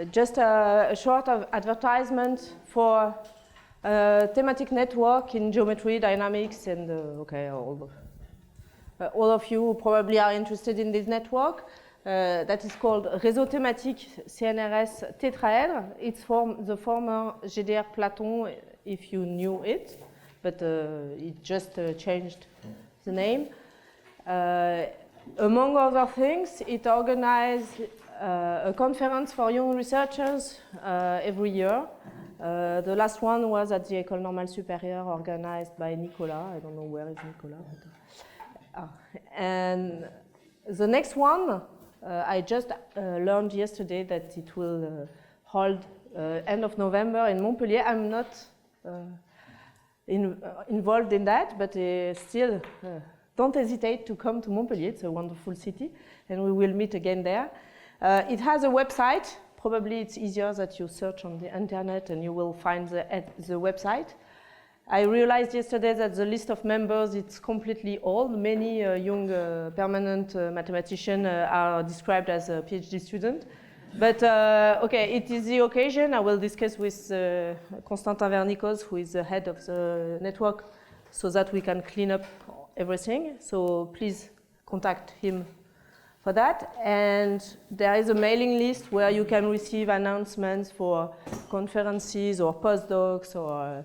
just a short advertisement for a thematic network in geometry, dynamics, and okay, all of you probably are interested in this network. That is called Réseau thématique CNRS tétraèdre. It's the former GDR Platon, if you knew it, but it just changed the name. Among other things, it organizes a conference for young researchers every year. The last one was at the École Normale Supérieure, organized by Nicolas. I don't know where is Nicolas. And the next one, I just learned yesterday that it will hold end of November in Montpellier. I'm not involved in that, but still, don't hesitate to come to Montpellier. It's a wonderful city, and we will meet again there. It has a website. Probably it's easier that you search on the internet and you will find the website. I realized yesterday that the list of members, it's completely old. Many young permanent mathematicians are described as a PhD student. But okay, it is the occasion. I will discuss with Constantin Vernikos, who is the head of the network, so that we can clean up everything. So please contact him for that. And there is a mailing list where you can receive announcements for conferences or postdocs or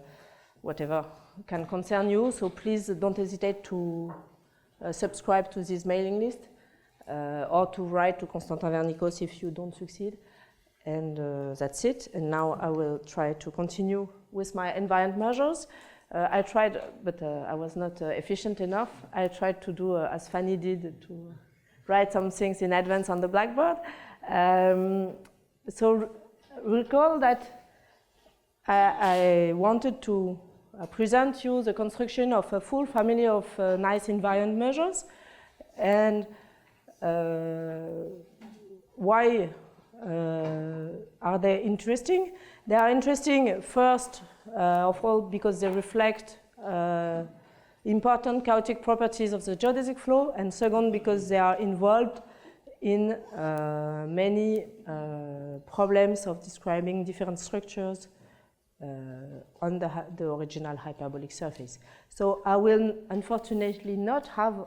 whatever can concern you. So please don't hesitate to subscribe to this mailing list or to write to Constantin Vernikos if you don't succeed. And that's it. And now I will try to continue with my invariant measures. I tried, but I was not efficient enough. I tried to do as Fanny did, to write some things in advance on the blackboard. So recall that I wanted to present you the construction of a full family of nice invariant measures. And why are they interesting? They are interesting, first of all, because they reflect important chaotic properties of the geodesic flow, and second, because they are involved in many problems of describing different structures on the original hyperbolic surface. So I will unfortunately not have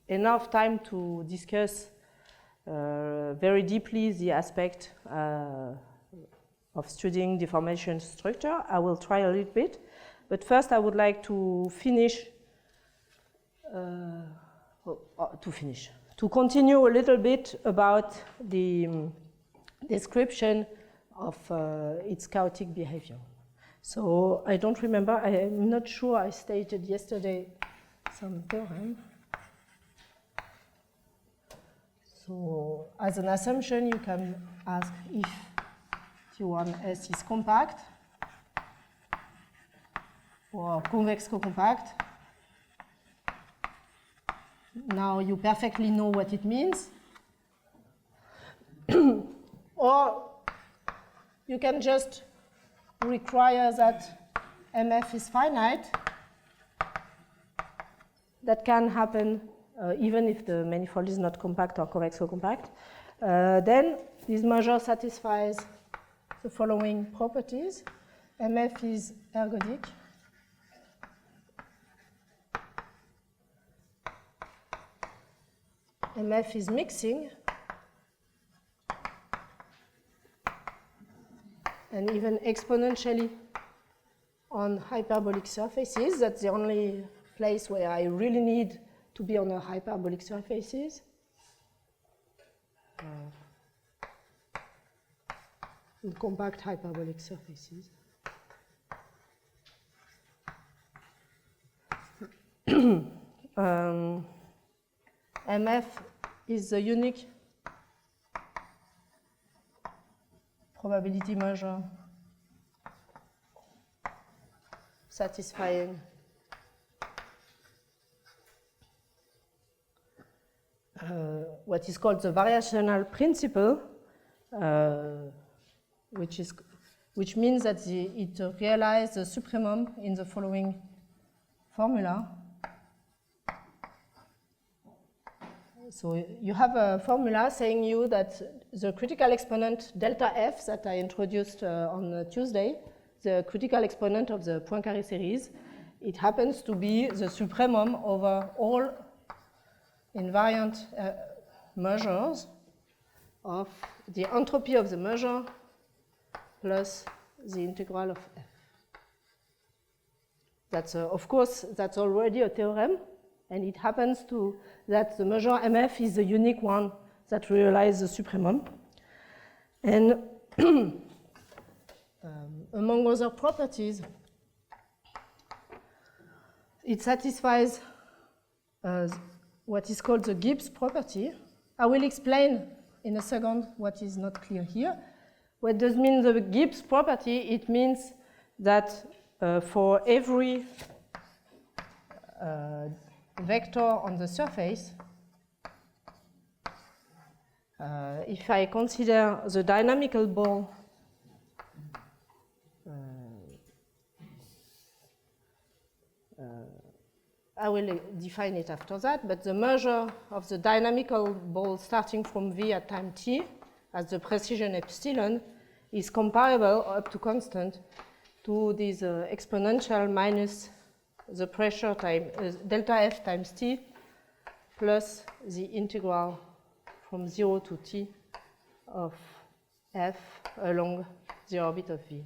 enough time to discuss very deeply the aspect of studying deformation structure. I will try a little bit, but first I would like to continue a little bit about the description of its chaotic behavior. So I don't remember, I'm not sure I stated yesterday some theorem. So as an assumption, you can ask if T1S is compact or convex co-compact. Now you perfectly know what it means. Or you can just require that MF is finite. That can happen even if the manifold is not compact or convex co-compact. Then this measure satisfies the following properties. MF is ergodic. MF is mixing. And even exponentially on hyperbolic surfaces. That's the only place where I really need to be on a hyperbolic surfaces. In compact hyperbolic surfaces. MF is the unique probability measure satisfying what is called the variational principle, which means that it realizes the supremum in the following formula, So you have a formula saying you that the critical exponent delta f that I introduced on Tuesday, the critical exponent of the Poincaré series, it happens to be the supremum over all invariant measures of the entropy of the measure plus the integral of f. That's of course, that's already a theorem, and it happens to that the measure mf is the unique one that realizes the supremum. And among other properties, it satisfies what is called the Gibbs property. I will explain in a second what is not clear here. What does mean the Gibbs property? It means that for every vector on the surface, if I consider the dynamical ball I will define it after that, but the measure of the dynamical ball starting from V at time t as the precision epsilon is comparable up to constant to this exponential minus the pressure time delta f times t plus the integral from 0 to t of f along the orbit of V.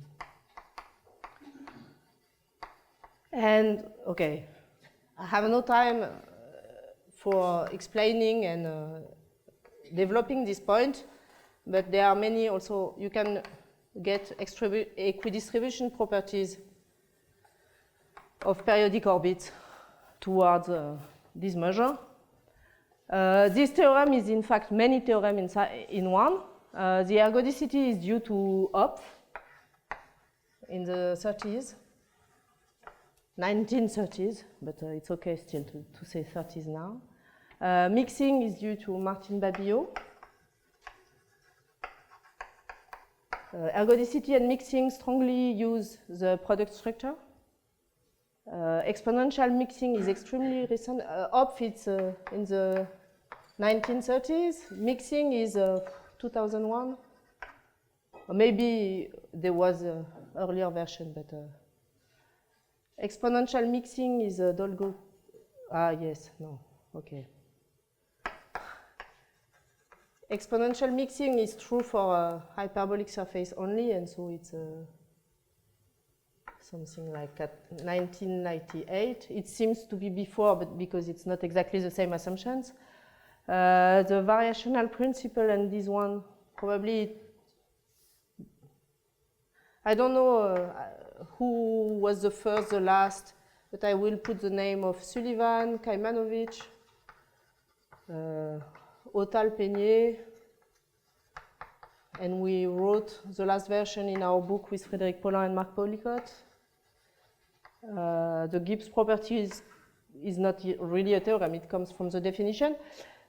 And okay, I have no time for explaining and developing this point, but there are many also. You can get equidistribution properties of periodic orbits towards this measure. This theorem is in fact many theorems in one. The ergodicity is due to Hopf in the 30s. 1930s, but it's okay still to say 30s now. Mixing is due to Martin Babillot. Ergodicity and mixing strongly use the product structure. Exponential mixing is extremely recent. Hopf it's in the 1930s. Mixing is 2001. Or maybe there was an earlier version, but exponential mixing is a Dolgo. Yes, no, okay. Exponential mixing is true for a hyperbolic surface only, and so it's something like at 1998. It seems to be before, but because it's not exactly the same assumptions. The variational principle and this one probably, I don't know who was the first, the last, but I will put the name of Sullivan, Kajmanovic, Otal-Peigné, and we wrote the last version in our book with Frédéric Paulin and Marc Paulicot. The Gibbs property is not really a theorem, it comes from the definition.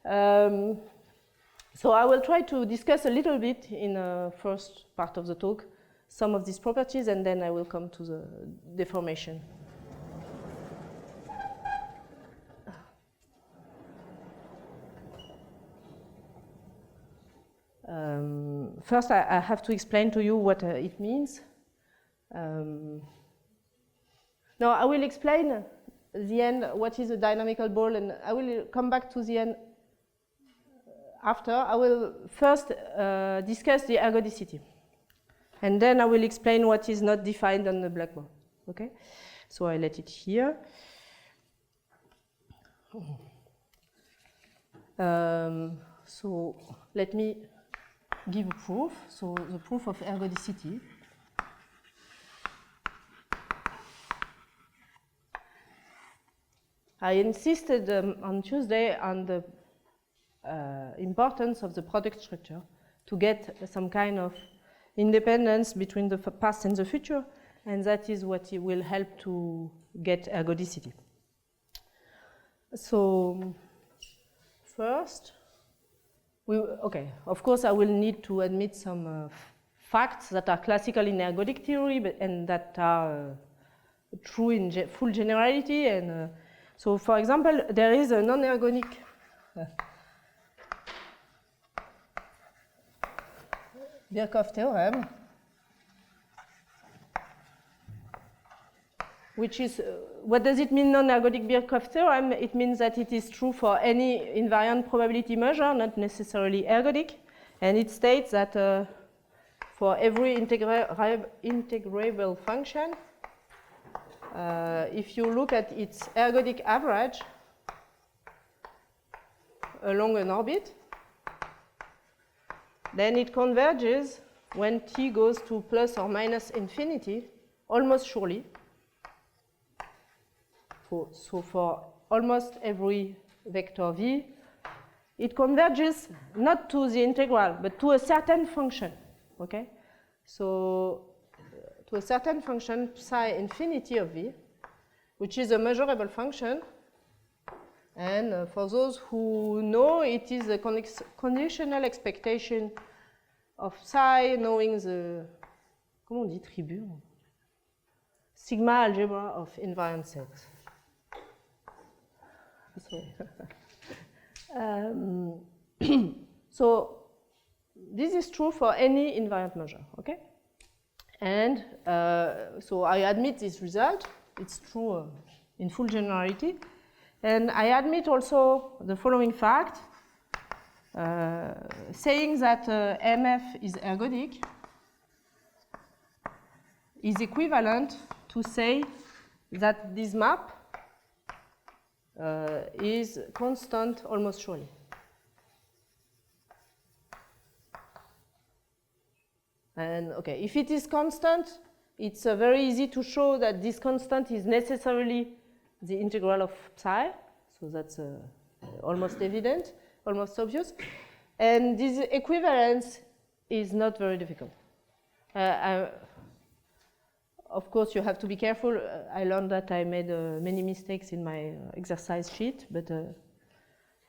So I will try to discuss a little bit in the first part of the talk some of these properties, and then I will come to the deformation. First, I have to explain to you what it means. Now, I will explain the end, what is a dynamical ball, and I will come back to the end after. I will first discuss the ergodicity. And then I will explain what is not defined on the blackboard. Okay? So I let it here. So let me give a proof. So the proof of ergodicity. I insisted on Tuesday on the importance of the product structure to get some kind of independence between the past and the future, and that is what will help to get ergodicity. So first, of course I will need to admit some facts that are classical in ergodic theory and that are true in full generality. And so for example, there is a non-ergonic Birkhoff theorem, which is, what does it mean, non-ergodic Birkhoff theorem? It means that it is true for any invariant probability measure, not necessarily ergodic. And it states that for every integrable function, if you look at its ergodic average along an orbit, then it converges when t goes to plus or minus infinity, almost surely. So for almost every vector v, it converges not to the integral, but to a certain function, okay? So to a certain function psi infinity of v, which is a measurable function. And for those who know, it is a conditional expectation of psi knowing the, comment on dit tribu? Sigma algebra of invariant sets. So this is true for any invariant measure, okay? And so I admit this result. It's true in full generality. And I admit also the following fact, saying that MF is ergodic is equivalent to say that this map is constant almost surely. And okay, if it is constant, it's very easy to show that this constant is necessarily the integral of psi. So that's almost evident, almost obvious. And this equivalence is not very difficult. Of course, you have to be careful. I learned that I made many mistakes in my exercise sheet, but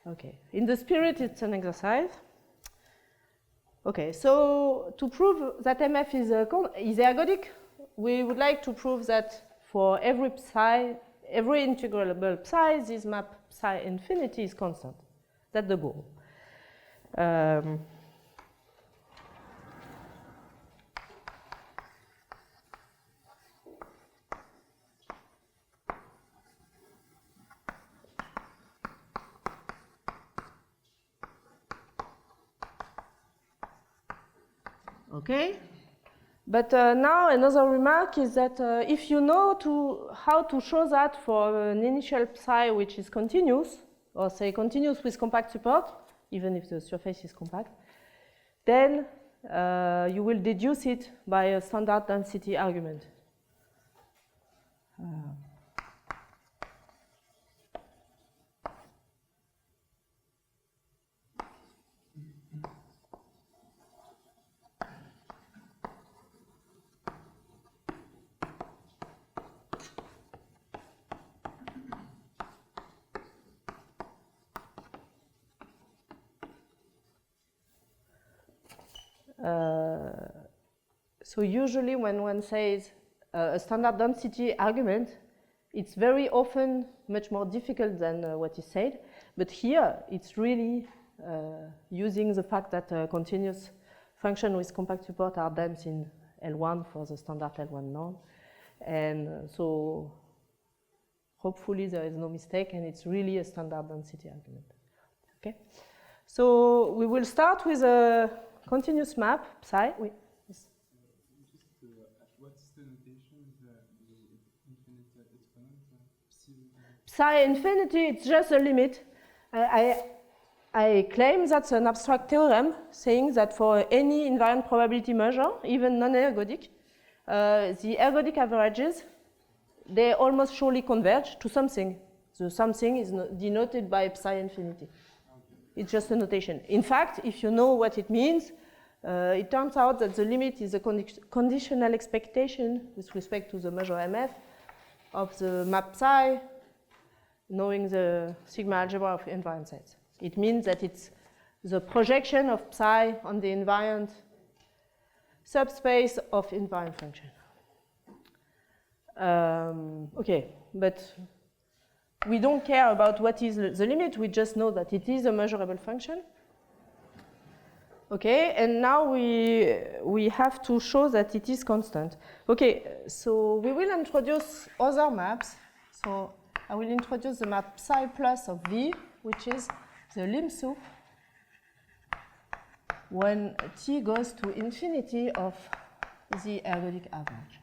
okay. In the spirit, it's an exercise. Okay, so to prove that MF is ergodic, we would like to prove that for every psi, every integrable psi, this map psi infinity is constant. That's the goal. Okay, but now another remark is that if you know how to show that for an initial psi which is continuous, or say continuous with compact support, even if the surface is compact, then you will deduce it by a standard density argument. So usually when one says a standard density argument, it's very often much more difficult than what is said. But here, it's really using the fact that continuous functions with compact support are dense in L1 for the standard L1 norm. And so hopefully there is no mistake, and it's really a standard density argument. Okay? So we will start with a continuous map, psi. Oui. Yes. What's the notation of the infinite exponent? Psi infinity, it's just a limit. I claim that's an abstract theorem saying that for any invariant probability measure, even non-ergodic, the ergodic averages, they almost surely converge to something. The something is denoted by psi infinity. It's just a notation. In fact, if you know what it means, it turns out that the limit is a conditional expectation with respect to the measure MF of the map psi, knowing the sigma algebra of invariant sets. It means that it's the projection of psi on the invariant subspace of invariant function. Okay, but we don't care about what is the limit. We just know that it is a measurable function. Okay, and now we have to show that it is constant. Okay, so we will introduce other maps. So I will introduce the map psi plus of V, which is the lim sup when t goes to infinity of the ergodic average.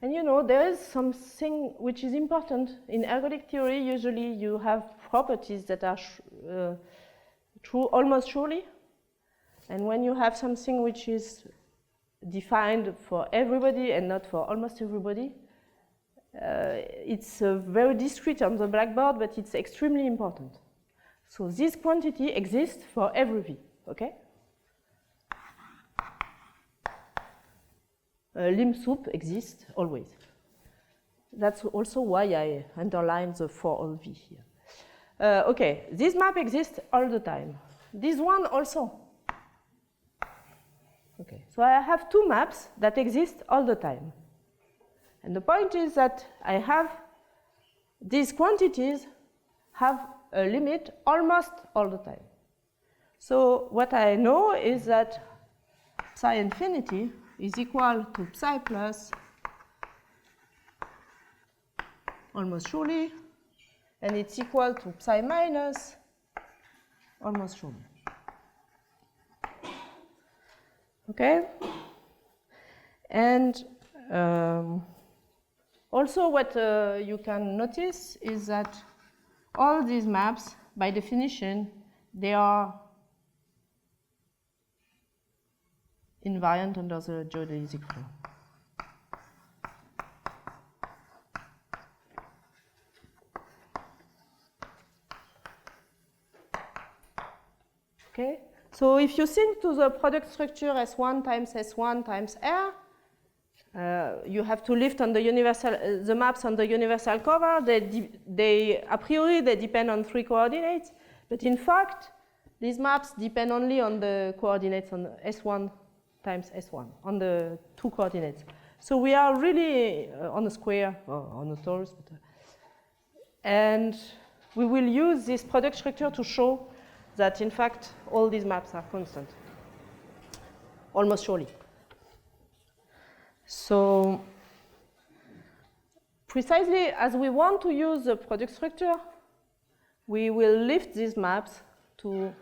And you know, there is something which is important. In ergodic theory, usually you have properties that are true almost surely. And when you have something which is defined for everybody and not for almost everybody, it's very discrete on the blackboard, but it's extremely important. So this quantity exists for every V, okay? Lim sup exists always. That's also why I underline the for all V here. Okay, this map exists all the time. This one also. Okay, so I have two maps that exist all the time. And the point is that I have these quantities have a limit almost all the time. So what I know is that psi infinity is equal to psi plus almost surely, and it's equal to psi minus almost surely. Okay? And also what you can notice is that all these maps, by definition, they are invariant under the geodesic flow. Okay, so if you think to the product structure S1 times S1 times R, you have to lift on the universal, the maps on the universal cover. They a priori they depend on 3 coordinates, but in fact these maps depend only on the coordinates on S1 times S1 on the 2 coordinates. So we are really on a square or on a torus, and we will use this product structure to show that in fact all these maps are constant, almost surely. So precisely as we want to use the product structure, we will lift these maps to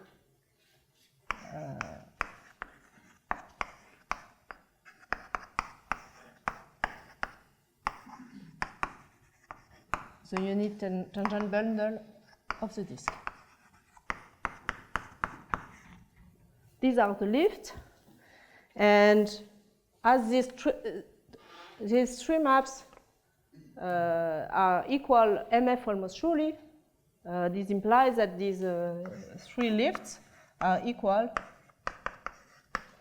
the unit tangent bundle of the disk. These are the lifts, and as these 3 maps are equal MF almost surely, this implies that these 3 lifts are equal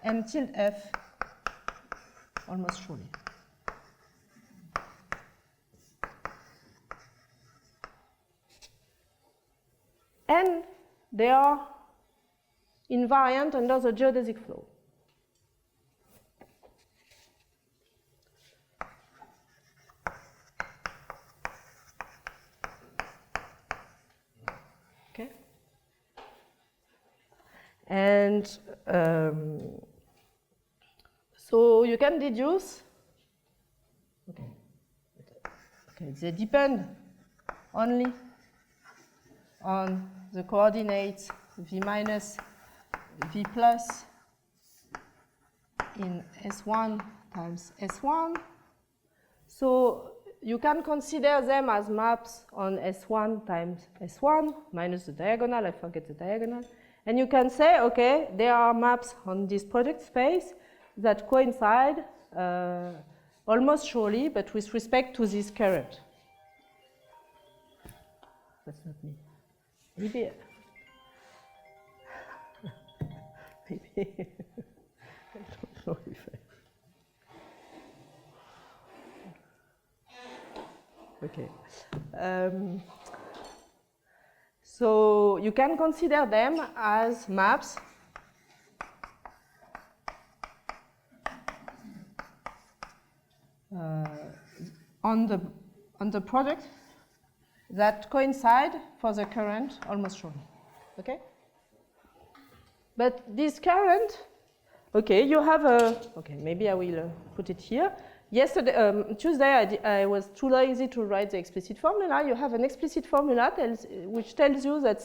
M tilde F almost surely. And they are invariant under the geodesic flow. Okay. And so you can deduce. Okay, they depend only on the coordinates V minus, V plus in S1 times S1. So you can consider them as maps on S1 times S1 minus the diagonal, I forget the diagonal. And you can say, okay, there are maps on this product space that coincide almost surely, but with respect to this current. That's not me. Maybe. Maybe. I don't know if I. Okay. So you can consider them as maps on the product that coincide for the current almost surely. Okay? But this current, okay, you have a, okay, maybe I will put it here. Yesterday, Tuesday, I was too lazy to write the explicit formula. You have an explicit formula which tells you that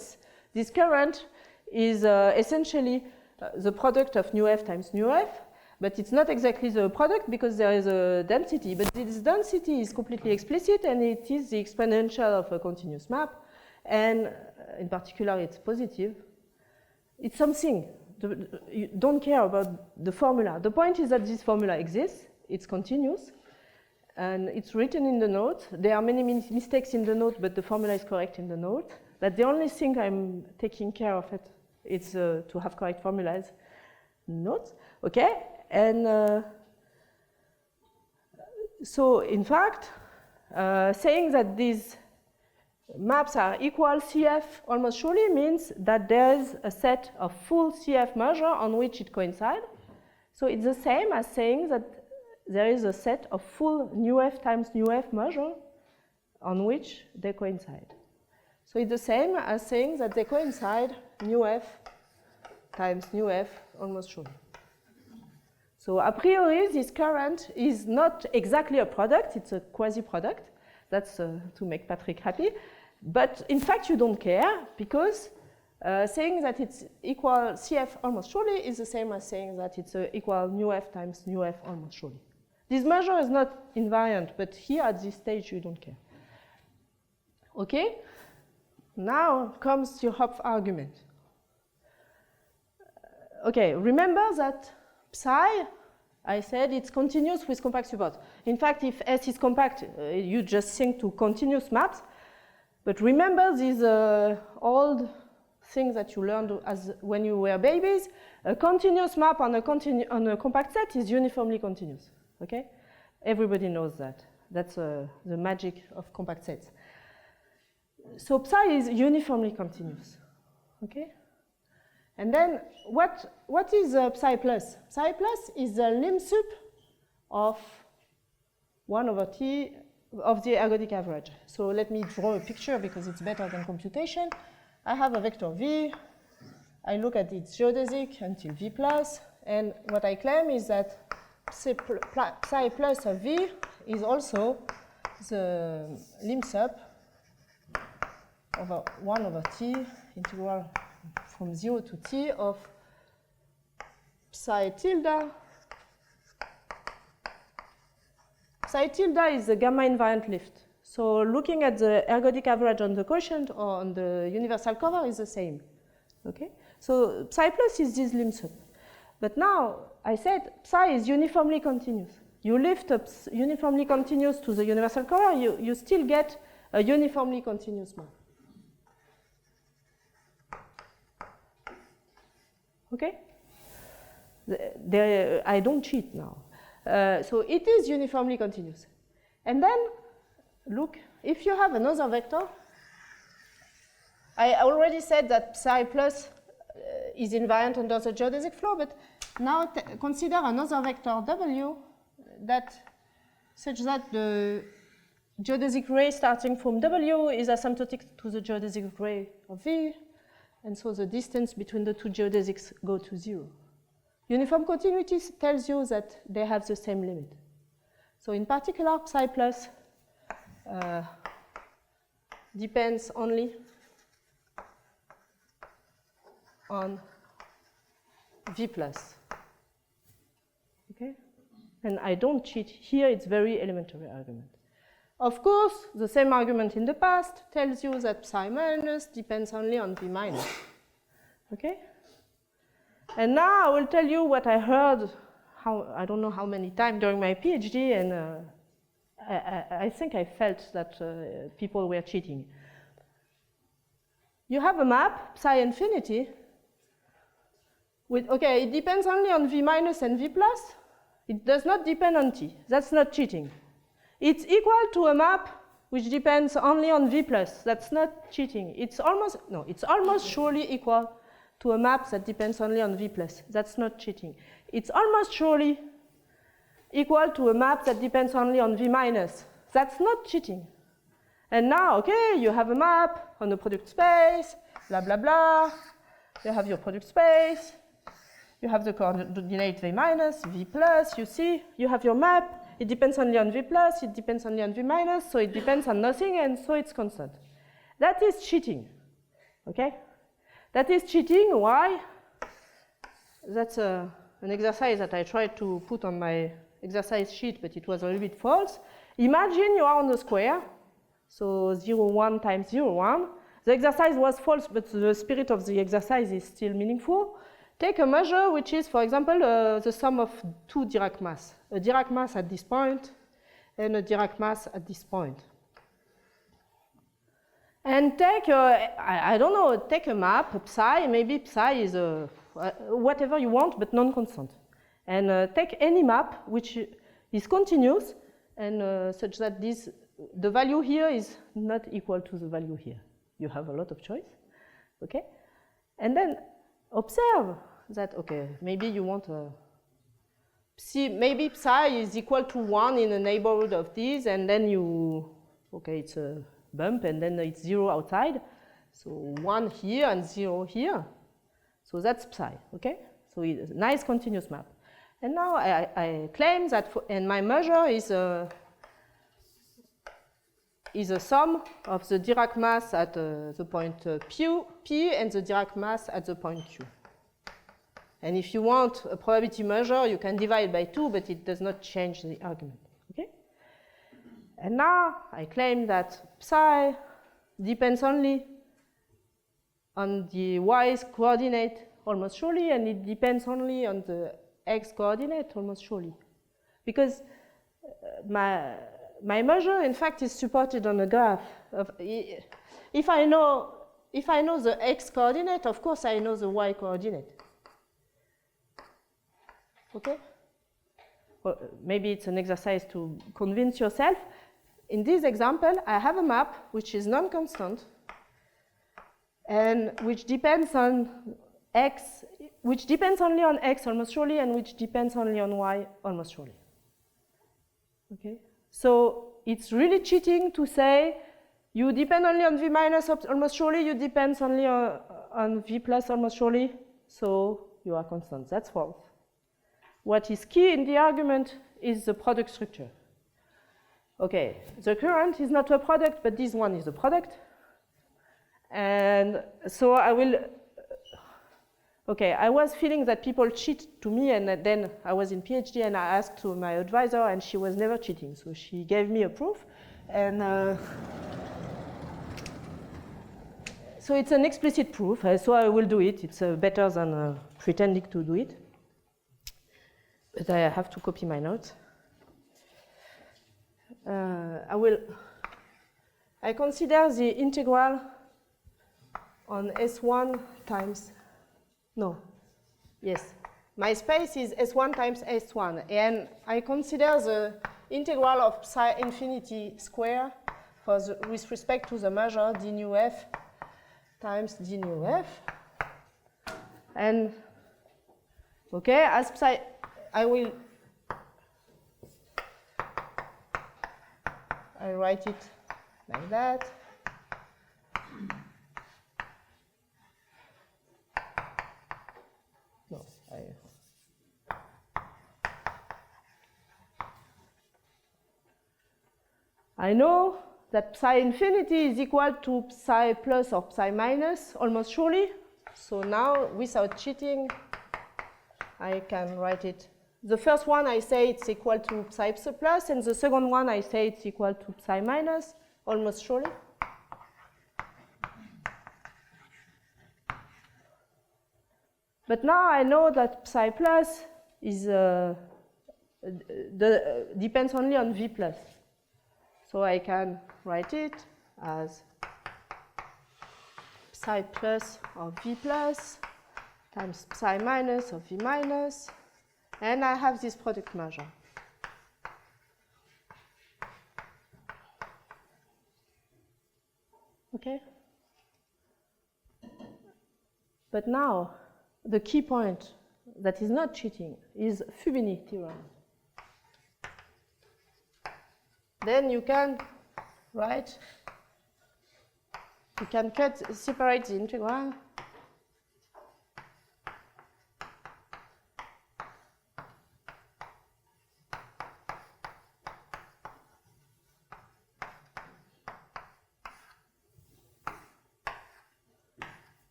this current is essentially the product of nu f times nu f, but it's not exactly the product because there is a density. But this density is completely explicit, and it is the exponential of a continuous map, and in particular, it's positive. It's something. You don't care about the formula. The point is that this formula exists. It's continuous, and it's written in the note. There are many mistakes in the note, but the formula is correct in the note. But the only thing I'm taking care of it is to have correct formulas in notes. Okay, and so in fact, saying that these maps are equal CF almost surely means that there is a set of full CF measure on which it coincides. So it's the same as saying that there is a set of full nu f times nu f measure on which they coincide. So it's the same as saying that they coincide nu f times nu f almost surely. So a priori, this current is not exactly a product, it's a quasi-product. That's to make Patrick happy. But in fact, you don't care because saying that it's equal CF almost surely is the same as saying that it's equal nu f times nu f almost surely. This measure is not invariant, but here at this stage, you don't care. Okay? Now comes your Hopf argument. Okay, remember that psi, I said it's continuous with compact support. In fact, if S is compact, you just think to continuous maps. But remember these old things that you learned as when you were babies. A continuous map on a compact set is uniformly continuous. Okay? Everybody knows that. That's the magic of compact sets. So psi is uniformly continuous. Okay? And then what is psi plus? Psi plus is the lim sup of 1 over t of the ergodic average. So let me draw a picture because it's better than computation. I have a vector v. I look at its geodesic until v plus. And what I claim is that psi plus of v is also the lim sup over 1 over t integral from 0 to t of psi tilde. Psi tilde is the gamma invariant lift. So looking at the ergodic average on the quotient or on the universal cover is the same. Okay? So psi plus is this lim sup. But now I said psi is uniformly continuous. You lift up uniformly continuous to the universal cover, you still get a uniformly continuous map. Okay? I don't cheat now. So it is uniformly continuous. And then, look, if you have another vector, I already said that psi plus is invariant under the geodesic flow, but now consider another vector w that such that the geodesic ray starting from w is asymptotic to the geodesic ray of v, and so the distance between the two geodesics go to 0. Uniform continuity tells you that they have the same limit. So in particular, psi plus depends only on v plus. Okay? And I don't cheat here, it's very elementary argument. Of course, the same argument in the past tells you that psi minus depends only on v minus. Okay? And now I will tell you what I heard, I don't know how many times during my PhD, and I think I felt that people were cheating. You have a map, psi infinity, with, okay, it depends only on v minus and v plus. It does not depend on t. That's not cheating. It's equal to a map which depends only on v plus. That's not cheating. It's almost surely equal to a map that depends only on v plus. That's not cheating. It's almost surely equal to a map that depends only on v minus. That's not cheating. And now, okay, you have a map on the product space, blah, blah, blah. You have your product space. You have the coordinate v minus, v plus, you see. You have your map. It depends only on v plus, it depends only on v minus, so it depends on nothing, and so it's constant. That is cheating, okay? That is cheating. Why? That's an exercise that I tried to put on my exercise sheet, but it was a little bit false. Imagine you are on the square, so 0, 1 times 0, 1. The exercise was false, but the spirit of the exercise is still meaningful. Take a measure which is, for example, the sum of 2 Dirac mass. A Dirac mass at this point and a Dirac mass at this point. And take, I don't know, take a map, a psi, maybe psi is whatever you want, but non-constant. And take any map which is continuous and such that the value here is not equal to the value here. You have a lot of choice, okay? And then observe that, okay, maybe you want maybe psi is equal to 1 in the neighborhood of this, and then okay, it's a bump, and then it's 0 outside. So 1 here and 0 here. So that's psi, okay? So it's a nice continuous map. And now I claim that, and my measure is a sum of the Dirac mass at the point P and the Dirac mass at the point Q. And if you want a probability measure, you can divide by 2, but it does not change the argument, okay? And now I claim that psi depends only on the y coordinate almost surely, and it depends only on the x coordinate almost surely. Because my measure, in fact, is supported on a graph. If I know the x coordinate, of course I know the y coordinate. Okay? Well, maybe it's an exercise to convince yourself. In this example, I have a map which is non-constant and which depends on x, which depends only on x almost surely, and which depends only on y almost surely. Okay? So it's really cheating to say you depend only on v minus almost surely, you depend only on v plus almost surely, so you are constant. That's false. What is key in the argument is the product structure. Okay, the current is not a product, but this one is a product. And so I will, okay, I was feeling that people cheat to me, and then I was in PhD and I asked to my advisor, and she was never cheating. So she gave me a proof. And so it's an explicit proof, so I will do it. It's better than pretending to do it. But I have to copy my notes. I consider the integral on S1 times, no, yes. My space is S1 times S1, and I consider the integral of psi infinity square with respect to the measure d nu f times d nu f. And, okay, as psi, I write it like that. No, I know that psi infinity is equal to psi plus or psi minus, almost surely. So now, without cheating, I can write it. The first one, I say it's equal to psi plus, and the second one, I say it's equal to psi minus, almost surely. But now I know that psi plus is depends only on v plus. So I can write it as psi plus of v plus times psi minus of v minus, and I have this product measure. Okay? But now, the key point that is not cheating is Fubini theorem. Then you can write you can separate the integral.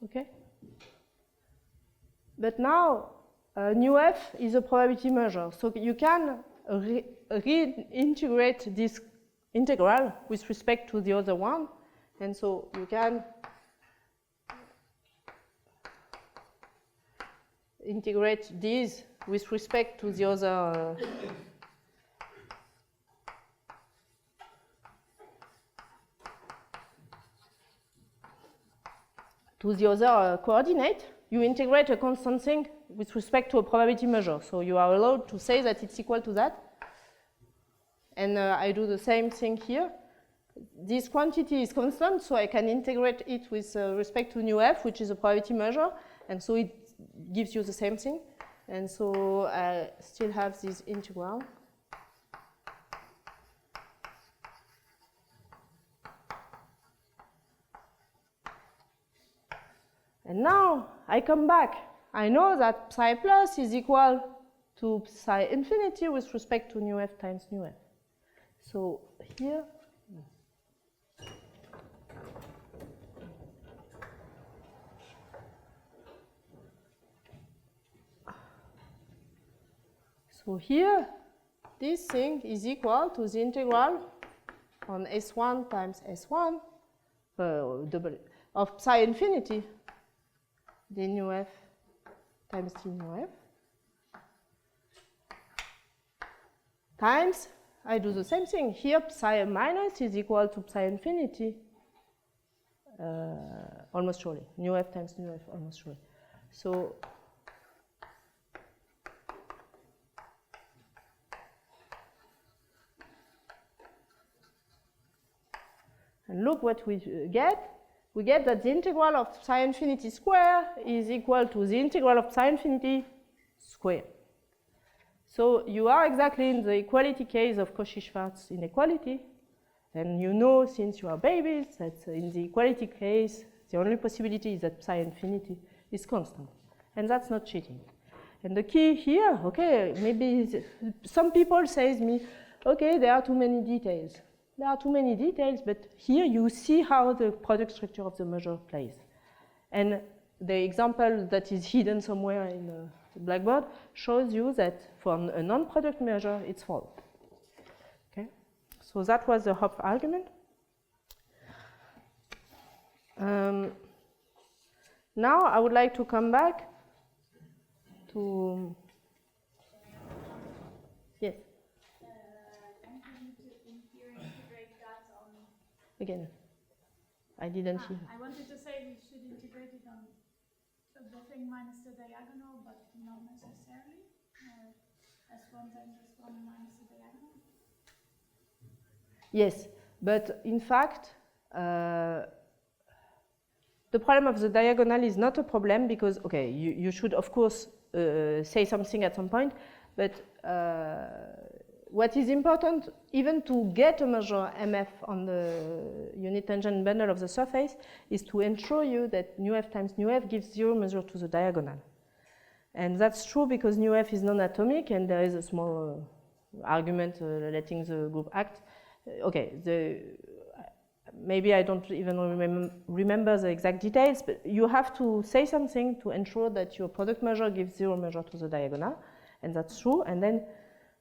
Okay. But now, nu f is a probability measure. So you can reintegrate this integral with respect to the other one. And so you can integrate these with respect to the other coordinate. You integrate a constant thing with respect to a probability measure. So you are allowed to say that it's equal to that. And I do the same thing here. This quantity is constant, so I can integrate it with respect to nu f, which is a probability measure. And so it gives you the same thing. And so I still have this integral. And now I come back. I know that psi plus is equal to psi infinity with respect to nu f times nu f. So here, this thing is equal to the integral on S1 times S1 of psi infinity d nu f times d nu f times, I do the same thing. Here, psi minus is equal to psi infinity, almost surely. Nu f times nu f, almost surely. So, and look what we get. We get that the integral of psi infinity square is equal to the integral of psi infinity square. So you are exactly in the equality case of Cauchy-Schwarz inequality. And you know, since you are babies, that in the equality case, the only possibility is that psi infinity is constant. And that's not cheating. And the key here, okay, maybe some people say to me, okay, there are too many details. There are too many details, but here you see how the product structure of the measure plays. And the example that is hidden somewhere in the blackboard shows you that for a non-product measure, it's false. Okay? So that was the Hopf argument. Now I would like to come back to, yes. Again, I didn't hear. I wanted to say we should integrate it on the thing minus the diagonal, but not necessarily. S1 times S1 minus the diagonal. Yes, but in fact, the problem of the diagonal is not a problem because, okay, you should of course say something at some point, but what is important, even to get a measure MF on the unit tangent bundle of the surface, is to ensure you that nu f times nu f gives zero measure to the diagonal. And that's true because nu f is non-atomic, and there is a small argument letting the group act. Maybe I don't even remember the exact details, but you have to say something to ensure that your product measure gives zero measure to the diagonal, and that's true. And then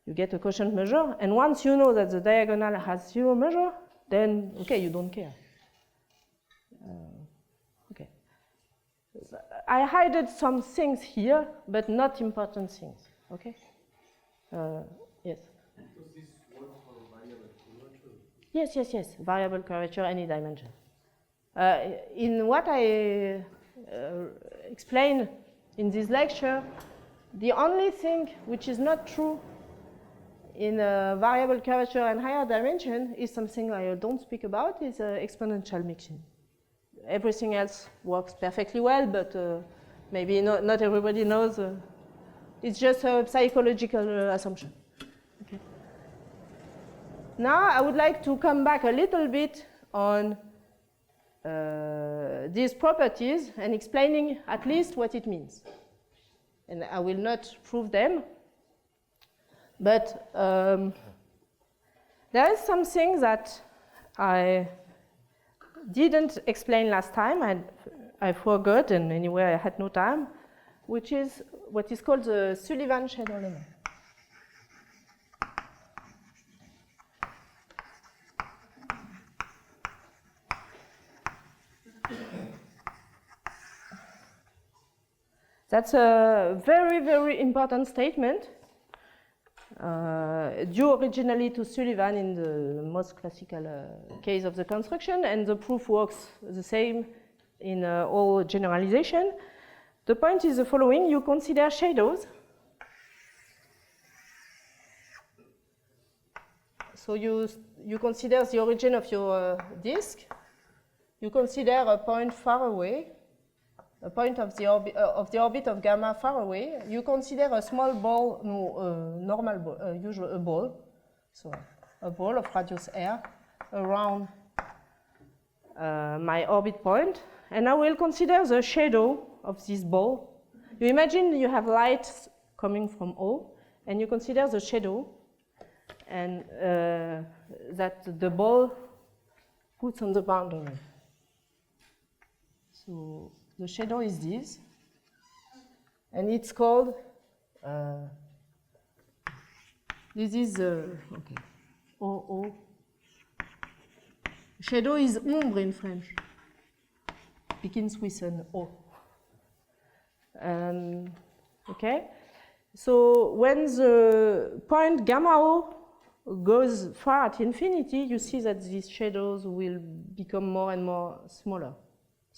you get a quotient measure, and once you know that the diagonal has zero measure, then, okay, you don't care. Okay. I hided some things here, but not important things, okay? Yes? Does this work for variable curvature? Yes, variable curvature, any dimension. In what I explained in this lecture, the only thing which is not true in a variable curvature and higher dimension is something I don't speak about, is exponential mixing. Everything else works perfectly well, but maybe not everybody knows. It's just a psychological assumption. Okay. Now I would like to come back a little bit on these properties and explaining at least what it means. And I will not prove them, but there is something that I didn't explain last time. I forgot, and anyway I had no time, which is what is called the Sullivan shadow lemma. That's a very, very important statement, due originally to Sullivan in the most classical case of the construction, and the proof works the same in all generalization. The point is the following: you consider shadows. So you consider the origin of your disk. You consider a point far away, a point of the orbit of gamma far away. You consider a small ball, normal ball, usually a ball, so a ball of radius r around my orbit point, and I will consider the shadow of this ball. You imagine you have light coming from O, and you consider the shadow, and that the ball puts on the boundary. So the shadow is this, and it's called, this is, okay, O. Shadow is ombre in French, begins with an O. Okay, so when the point gamma O goes far at infinity, you see that these shadows will become more and more smaller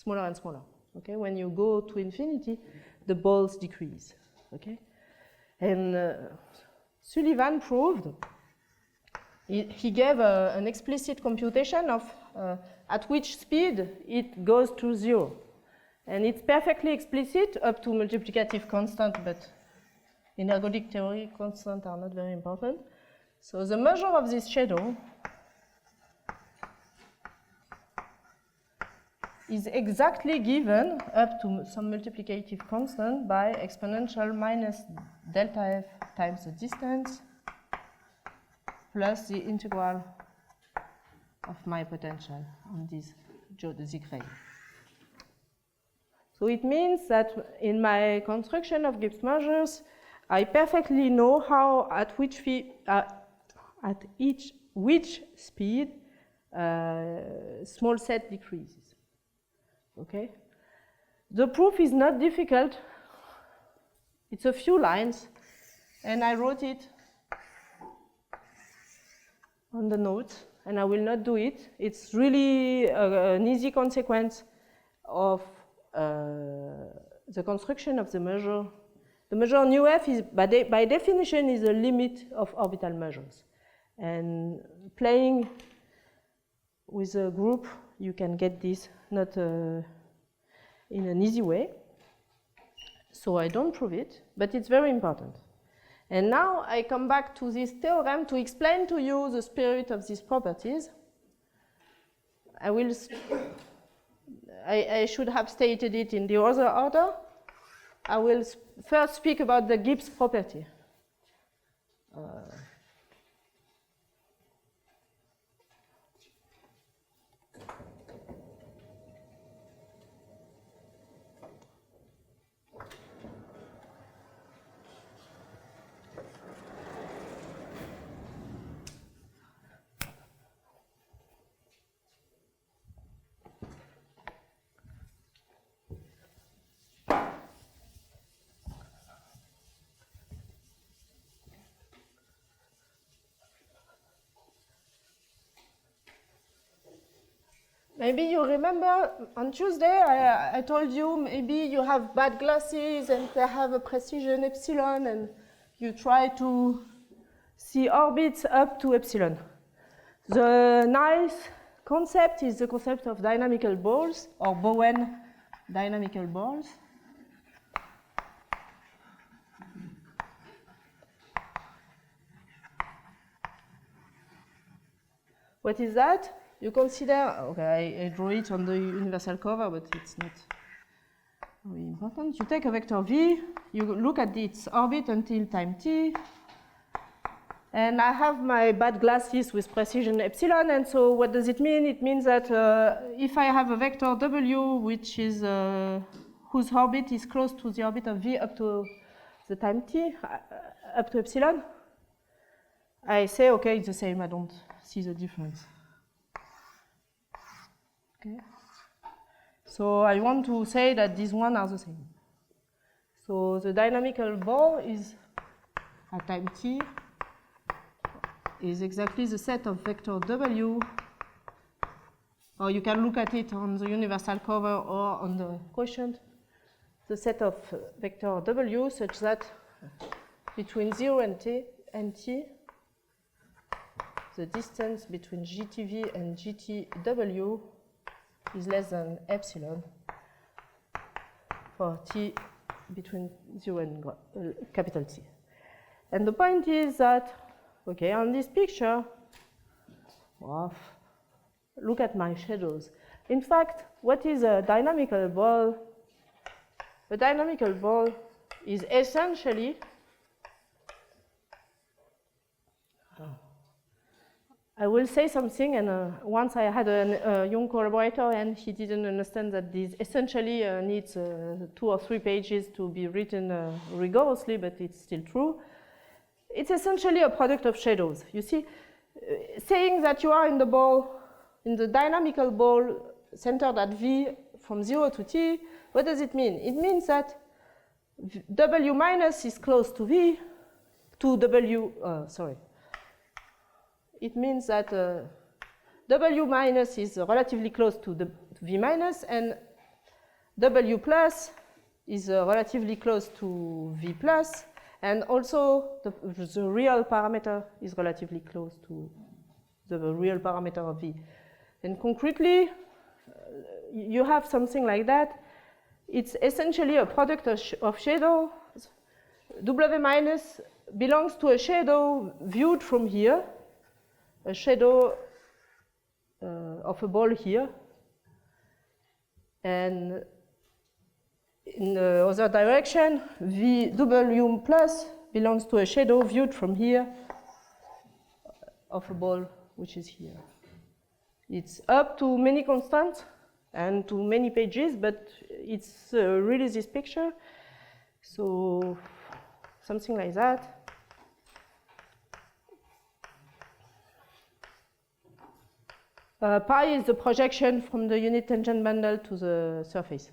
and smaller. Okay, when you go to infinity, the balls decrease. Okay, and Sullivan proved. He gave an explicit computation of at which speed it goes to 0. And it's perfectly explicit up to multiplicative constant, but in ergodic theory, constants are not very important. So the measure of this shadow is exactly given up to some multiplicative constant by exponential minus delta f times the distance plus the integral of my potential on this geodesic ray. So it means that in my construction of Gibbs measures, I perfectly know how at which speed small set decreases. Okay, the proof is not difficult. It's a few lines, and I wrote it on the notes, and I will not do it. It's really an easy consequence of the construction of the measure. The measure nu f is, by definition, is a limit of orbital measures. And playing with a group, you can get this not in an easy way. So I don't prove it, but it's very important. And now I come back to this theorem to explain to you the spirit of these properties. I should have stated it in the other order. I will first speak about the Gibbs property. Maybe you remember on Tuesday I told you maybe you have bad glasses and they have a precision epsilon and you try to see orbits up to epsilon. The nice concept is the concept of dynamical balls or Bowen dynamical balls. What is that? you consider, okay, I draw it on the universal cover, but it's not very important. You take a vector v, you look at its orbit until time t, and I have my bad glasses with precision epsilon, and so what does it mean? It means that if I have a vector w, which is whose orbit is close to the orbit of v up to the time t, up to epsilon, I say, okay, it's the same, I don't see the difference. Okay. So I want to say that these ones are the same. So the dynamical ball is, at time t, is exactly the set of vector w, or you can look at it on the universal cover or on the quotient, the set of vector w such that between 0 and t, the distance between gtv and gtw is less than epsilon for t between 0 and capital T. And the point is that, okay, on this picture, well, look at my shadows. In fact, what is a dynamical ball? A dynamical ball is essentially I will say something, and once I had a young collaborator, and he didn't understand that this essentially needs 2 or 3 pages to be written rigorously, but it's still true. It's essentially a product of shadows. You see, saying that you are in the ball, in the dynamical ball centered at V from 0 to T, what does it mean? It means that W minus is close to V, to W, it means that W minus is relatively close to V minus, and W plus is relatively close to V plus, and also the real parameter is relatively close to the real parameter of V. And concretely, you have something like that. It's essentially a product of shadows. W minus belongs to a shadow viewed from here, a shadow of a ball here, and in the other direction, VW plus belongs to a shadow viewed from here of a ball which is here. It's up to many constants and to many pages, but it's really this picture. So something like that. Pi is the projection from the unit tangent bundle to the surface.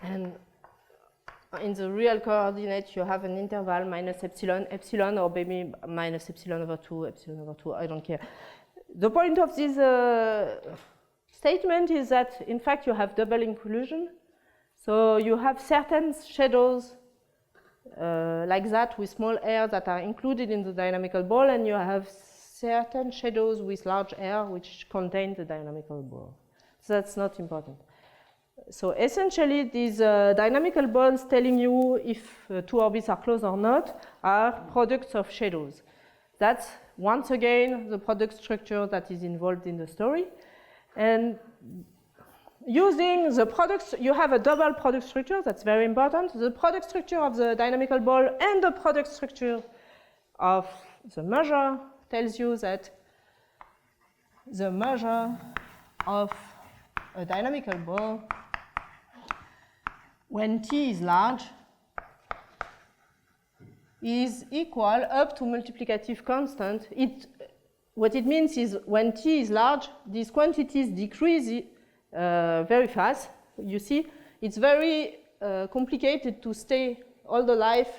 And in the real coordinate, you have an interval minus epsilon, or maybe minus epsilon over 2, I don't care. The point of this statement is that, in fact, you have double inclusion. So you have certain shadows like that with small r that are included in the dynamical ball, and you have certain shadows with large r which contain the dynamical ball. So that's not important. So essentially, these dynamical balls telling you if 2 orbits are close or not are products of shadows. That's, once again, the product structure that is involved in the story. And using the products, you have a double product structure, that's very important. The product structure of the dynamical ball and the product structure of the measure tells you that the measure of a dynamical ball, when T is large, is equal up to multiplicative constant. What it means is when T is large, these quantities decrease very fast. You see, it's very complicated to stay all the life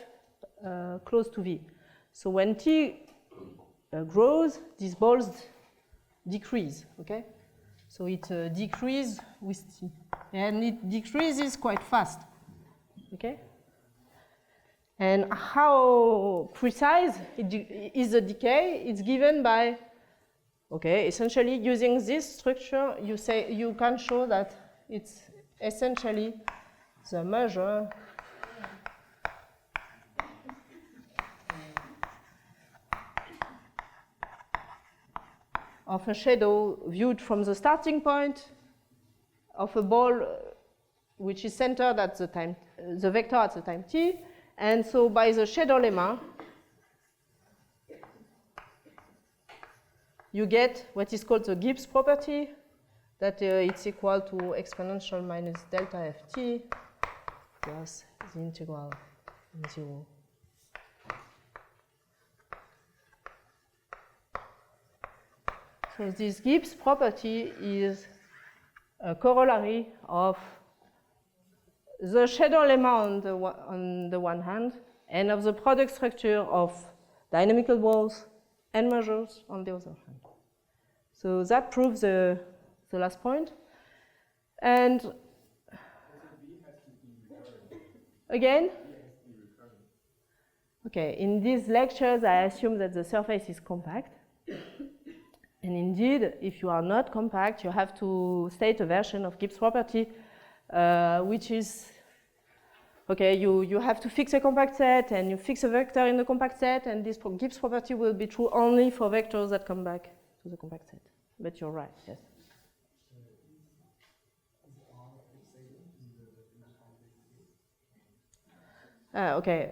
close to V. So when T grows, these balls decrease, okay? So it decreases with T, and it decreases quite fast, okay? And how precise is the decay? It's given by, Okay, essentially using this structure, you can show that it's essentially the measure of a shadow viewed from the starting point of a ball which is centered at the vector at the time t, and so by the shadow lemma, you get what is called the Gibbs property, that it's equal to exponential minus delta ft plus the integral in 0. So this Gibbs property is a corollary of the shadow lemma on the one hand, and of the product structure of dynamical balls and measures on the other hand. So that proves the last point. And again, okay, in these lectures, I assume that the surface is compact. And indeed, if you are not compact, you have to state a version of Gibbs property, which is, okay, you have to fix a compact set, and you fix a vector in the compact set, and this Gibbs property will be true only for vectors that come back to the compact set. But you're right, yes. Okay,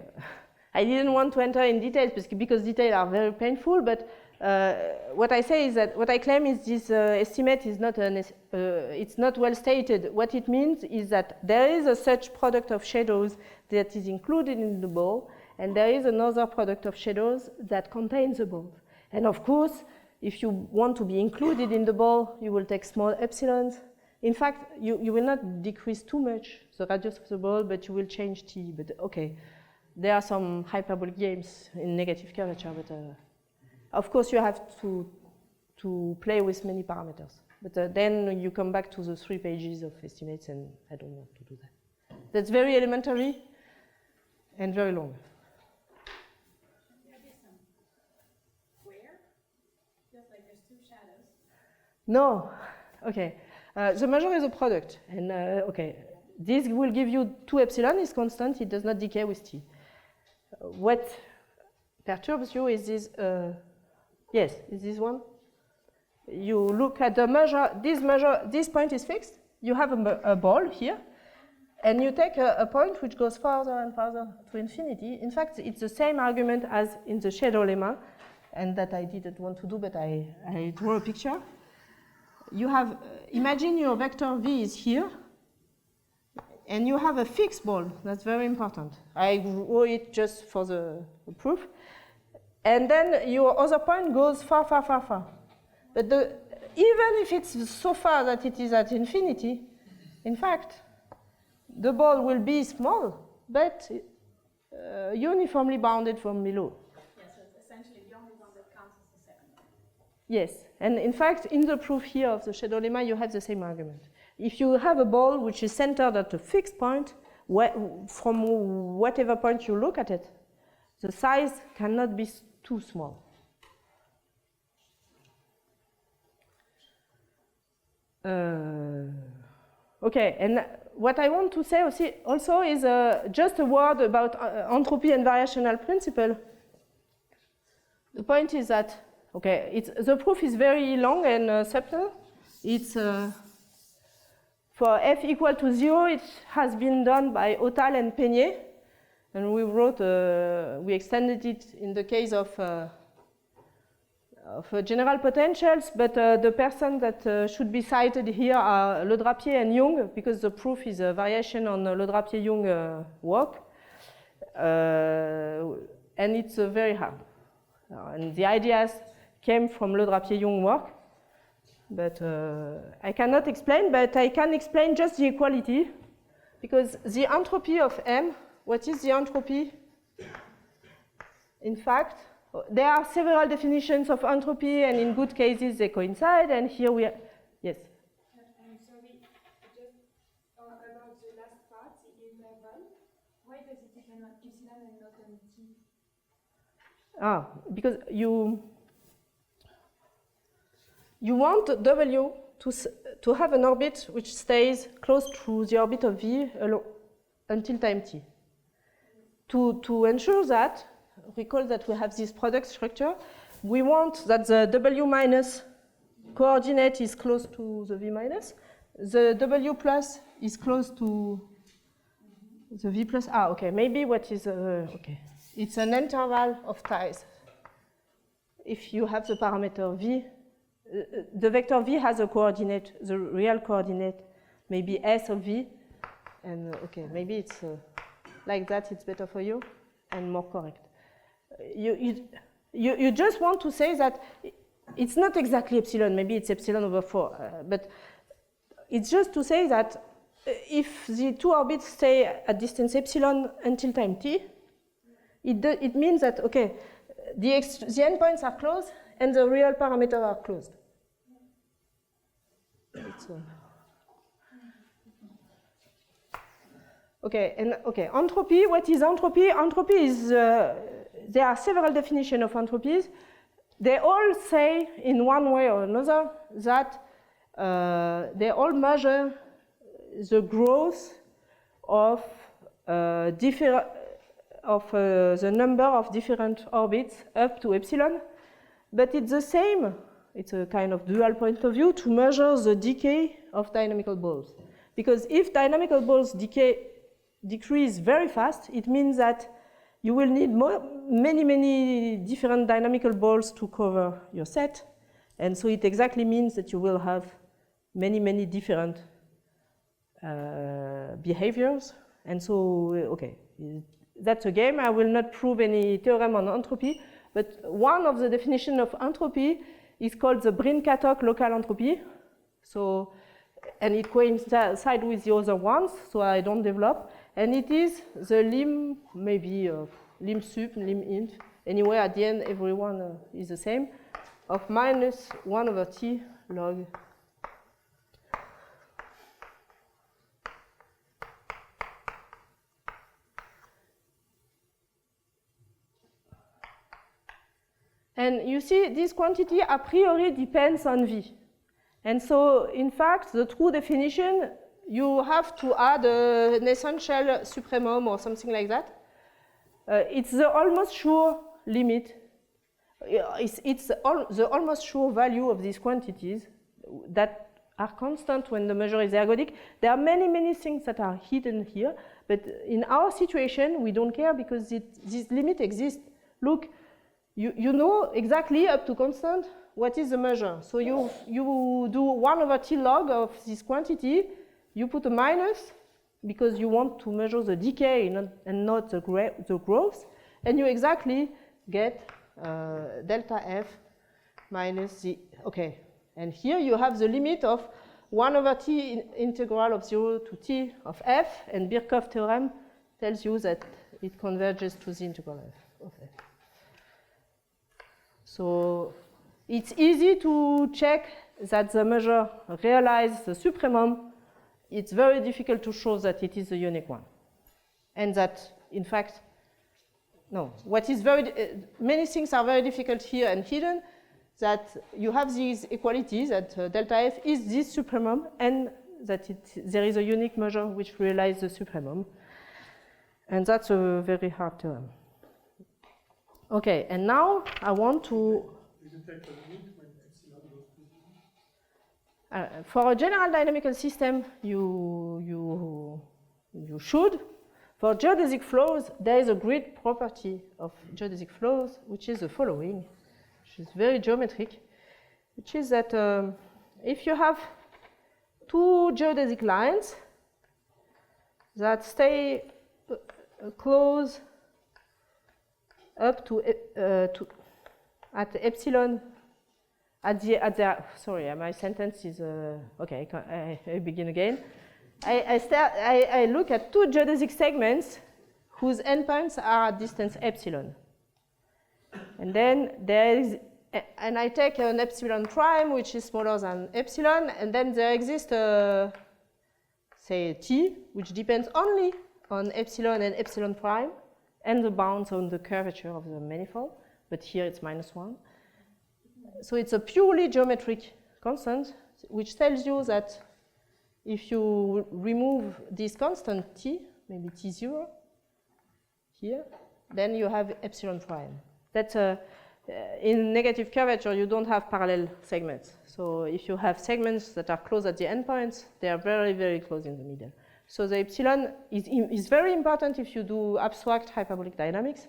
I didn't want to enter in details because details are very painful, but what I say is that what I claim is this estimate is not it's not well stated. What it means is that there is a such product of shadows that is included in the ball, and there is another product of shadows that contains the ball. And of course, if you want to be included in the ball, you will take small epsilons. In fact, you will not decrease too much the radius of the ball, but you will change t. But okay, there are some hyperbolic games in negative curvature, but of course you have to play with many parameters. But then you come back to the 3 pages of estimates, and I don't want to do that. That's very elementary and very long. No, okay. The measure is a product, and okay, this will give you 2 epsilon is constant. It does not decay with t. What perturbs you is this. Yes, is this one. You look at the measure. This point is fixed. You have a ball here, and you take a point which goes farther and farther to infinity. In fact, it's the same argument as in the shadow lemma, and that I didn't want to do, but I draw a picture. You have, imagine your vector v is here, and you have a fixed ball. That's very important. I draw it just for the proof. And then your other point goes far, far, far, far. But even if it's so far that it is at infinity, in fact, the ball will be small, but uniformly bounded from below. Yes, so it's essentially the only one that counts as the second one. Yes, and in fact, in the proof here of the shadow lemma, you have the same argument. If you have a ball which is centered at a fixed point, from whatever point you look at it, the size cannot be too small. Okay, and what I want to say also is just a word about entropy and variational principle. The point is that, okay, the proof is very long and subtle. It's for f equal to 0, it has been done by Otal and Peignet, and we extended it in the case of general potentials, but the person that should be cited here are Le Drapier and Young, because the proof is a variation on Le Drapier-Young work, and it's very hard. And the ideas came from Le Drapier-Young work, but I cannot explain, but I can explain just the equality, because the entropy of M, what is the entropy? In fact, there are several definitions of entropy, and in good cases they coincide, and here we are, yes? I'm sorry, just about the last part, the interval, why does it depend on epsilon and not on t? Because you want W to have an orbit which stays close to the orbit of V until time t. To ensure that, recall that we have this product structure, we want that the W minus coordinate is close to the V minus, the W plus is close to the V plus. Okay, maybe what is, okay. It's an interval of ties. If you have the parameter V, the vector V has a coordinate, the real coordinate, maybe S of V, and okay, maybe it's like that, it's better for you and more correct. You just want to say that it's not exactly epsilon, maybe it's epsilon over 4, but it's just to say that if the two orbits stay at distance epsilon until time t, it means that, okay, the endpoints are closed and the real parameters are closed. Okay, and okay, entropy, what is entropy? Entropy is, there are several definitions of entropies. They all say in one way or another that they all measure the growth of the number of different orbits up to epsilon, but it's the same, it's a kind of dual point of view to measure the decay of dynamical balls. Because if dynamical balls decrease very fast, it means that you will need many different dynamical balls to cover your set, and so it exactly means that you will have many different behaviors, and so, okay, that's a game. I will not prove any theorem on entropy, but one of the definitions of entropy is called the Brin-Katok local entropy. So, and it coincides with the other ones, so I don't develop. And it is the lim, maybe lim sup, lim int. Anyway, at the end, everyone is the same, of minus 1 over t log. And you see, this quantity a priori depends on V. And so, in fact, the true definition, you have to add an essential supremum or something like that. It's the almost sure limit. It's the almost sure value of these quantities that are constant when the measure is ergodic. There are many things that are hidden here, but in our situation, we don't care because this limit exists. Look, you know exactly up to constant what is the measure. So you do 1 over t log of this quantity, you put a minus because you want to measure the decay and not the growth, and you exactly get delta f minus the, okay. And here you have the limit of 1 over t integral of 0 to t of f, and Birkhoff theorem tells you that it converges to the integral of f. So it's easy to check that the measure realizes the supremum. It's very difficult to show that it is a unique one. And that, in fact, no. What is many things are very difficult here and hidden, that you have these equalities, that delta f is this supremum, and that there is a unique measure which realizes the supremum. And that's a very hard term. Okay, and now I want to... for a general dynamical system, you should. For geodesic flows, there is a great property of geodesic flows, which is the following, which is very geometric, which is that if you have two geodesic lines that stay close up to at epsilon sorry, my sentence is okay. I begin again. I look at two geodesic segments whose endpoints are at distance epsilon, and then there is, and I take an epsilon prime which is smaller than epsilon, and then there exists say t which depends only on epsilon and epsilon prime, and the bounds on the curvature of the manifold, but here it's -1. So it's a purely geometric constant, which tells you that if you remove this constant t, maybe t0 here, then you have epsilon prime. That's in negative curvature, you don't have parallel segments. So if you have segments that are close at the endpoints, they are very, very close in the middle. So the epsilon is very important if you do abstract hyperbolic dynamics,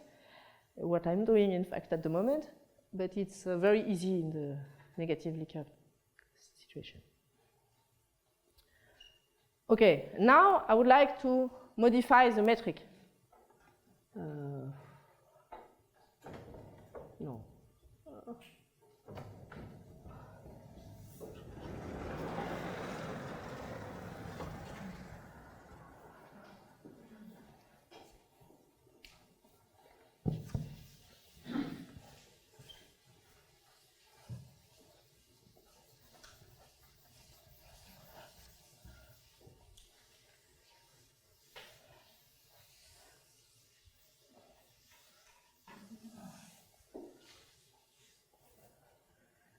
what I'm doing, in fact, at the moment, but it's very easy in the negatively curved situation. Okay, now I would like to modify the metric. No.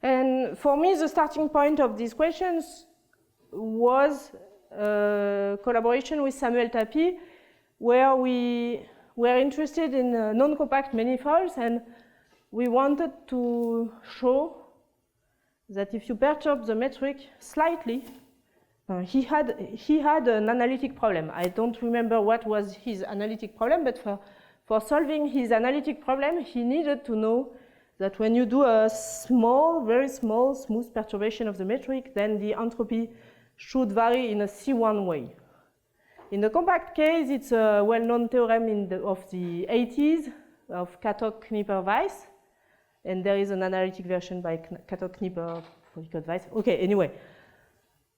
And for me, the starting point of these questions was collaboration with Samuel Tapie, where we were interested in non-compact manifolds, and we wanted to show that if you perturb the metric slightly, he had an analytic problem. I don't remember what was his analytic problem, but for solving his analytic problem, he needed to know that when you do a small, very small, smooth perturbation of the metric, then the entropy should vary in a C1 way. In the compact case, it's a well-known theorem of the 80s of Katok-Knipper-Weiss, and there is an analytic version by Katok-Knipper, Weiss. Okay, anyway.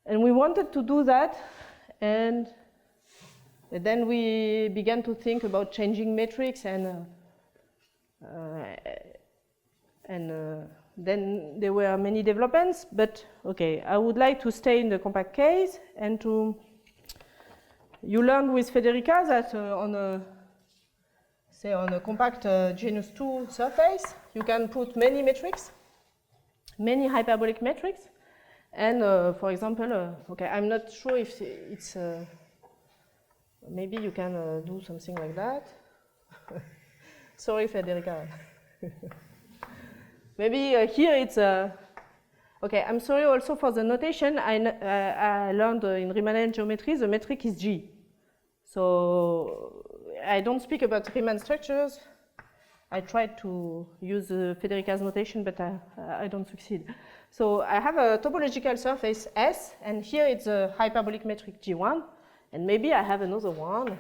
And we wanted to do that, and then we began to think about changing metrics, and then there were many developments, but okay, I would like to stay in the compact case and to, you learned with Federica that on a compact genus 2 surface, you can put many metrics, many hyperbolic metrics, and for example, okay, I'm not sure if it's, maybe you can do something like that. Sorry, Federica. Maybe here it's okay, I'm sorry also for the notation. I learned in Riemann geometry, the metric is G. So I don't speak about Riemann structures. I tried to use Federica's notation, but I don't succeed. So I have a topological surface S, and here it's a hyperbolic metric G1, and maybe I have another one,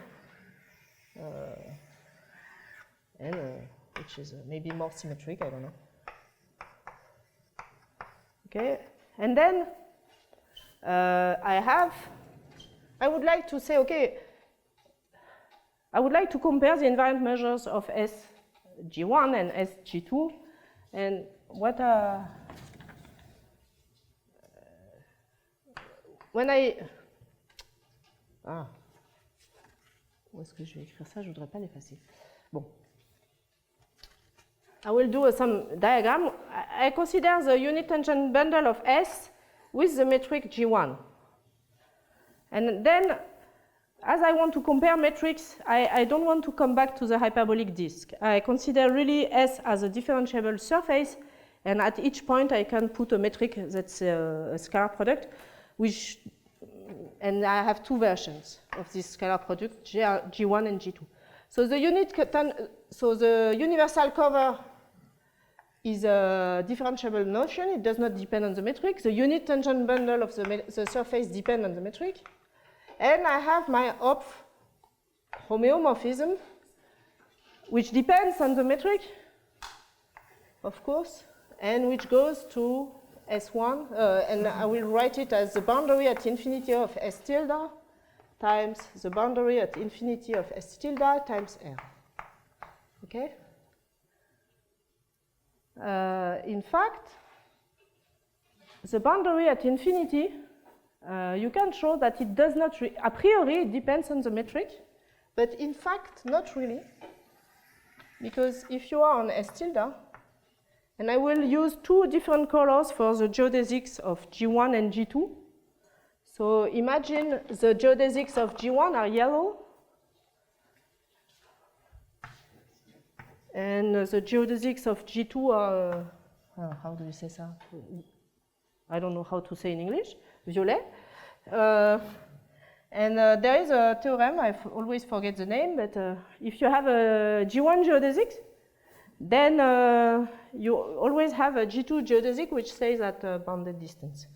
which is maybe more symmetric, I don't know. Okay, and then I would like to say, okay, I would like to compare the invariant measures of SG1 and SG2, and what when I où est-ce que je vais écrire ça? Je voudrais pas l'effacer. Bon. I will do some diagram. I consider the unit tangent bundle of S with the metric G1. And then, as I want to compare metrics, I don't want to come back to the hyperbolic disk. I consider really S as a differentiable surface, and at each point I can put a metric that's a scalar product, and I have two versions of this scalar product, G1 and G2. So the universal cover is a differentiable notion. It does not depend on the metric. The unit tangent bundle of the surface depends on the metric. And I have my Hopf homeomorphism, which depends on the metric, of course, and which goes to S1. And I will write it as the boundary at infinity of S tilde times the boundary at infinity of S tilde times R. Okay? In fact, the boundary at infinity, you can show that it does not, a priori, it depends on the metric, but in fact, not really. Because if you are on S tilde, And I will use two different colors for the geodesics of G1 and G2. So imagine the geodesics of G1 are yellow, and the geodesics of G2 are, how do you say that? I don't know how to say in English, violet. And there is a theorem, I always forget the name, but if you have a G1 geodesic, then you always have a G2 geodesic which stays at bounded distance.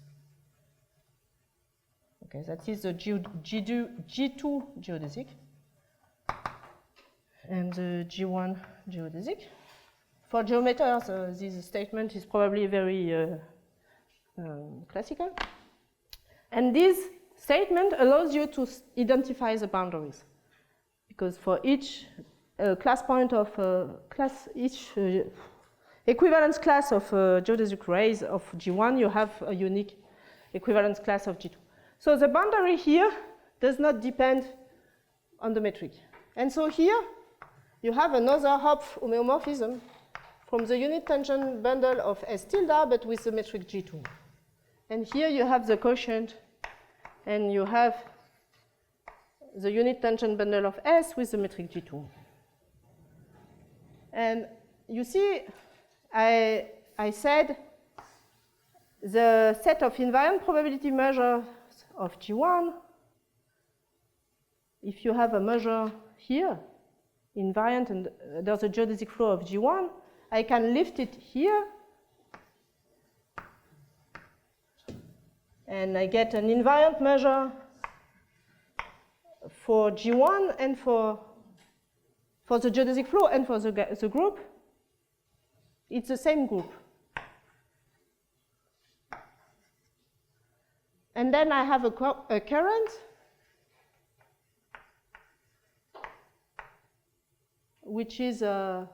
Okay, that is the G2 geodesic and the G1 geodesic. For geometers, this statement is probably very classical. And this statement allows you to identify the boundaries, because for each class point of each equivalence class of geodesic rays of G1, you have a unique equivalence class of G2. So the boundary here does not depend on the metric. And so here you have another Hopf homeomorphism from the unit tangent bundle of S tilde, but with the metric G2. And here you have the quotient, and you have the unit tangent bundle of S with the metric G2. And you see, I said the set of invariant probability measures of G1, if you have a measure here, invariant, and there's a geodesic flow of G1, I can lift it here, and I get an invariant measure for G1 and for the geodesic flow and for the group. It's the same group. And then I have a current which is the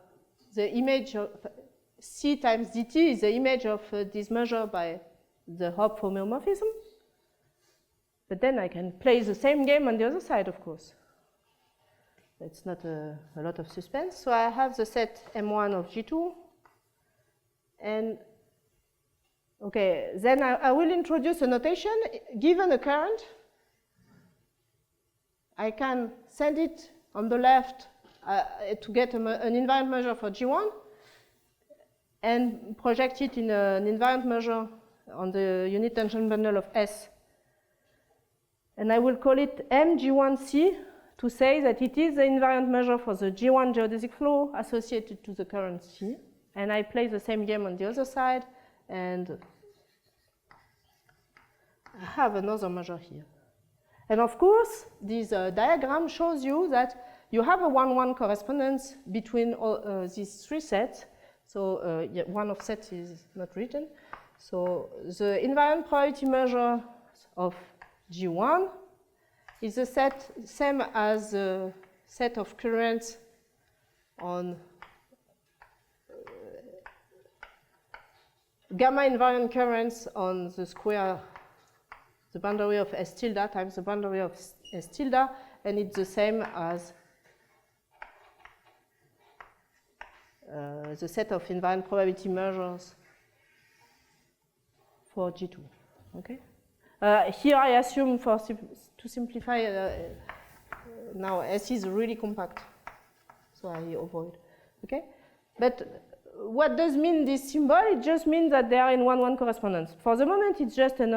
image of C times dt is the image of this measure by the Hopf homeomorphism. But then I can play the same game on the other side, of course. It's not a lot of suspense. So I have the set M1 of G2. And okay, then I will introduce a notation. Given a current, I can send it on the left to get an invariant measure for G1 and project it in an invariant measure on the unit tangent bundle of S. And I will call it MG1C to say that it is the invariant measure for the G1 geodesic flow associated to the current C. And I play the same game on the other side, and I have another measure here. And of course, this diagram shows you that you have a 1-1 correspondence between all, these three sets. So yeah, one of sets is not written. So the invariant probability measure of G1 is the same as the set of currents on gamma invariant currents on the square, the boundary of S tilde times the boundary of S tilde, and it's the same as the set of invariant probability measures for G2. Okay. Here I assume, to simplify, now S is really compact, so I avoid. Okay, but what does mean this symbol? It just means that they are in 1-1 correspondence. For the moment, it's just an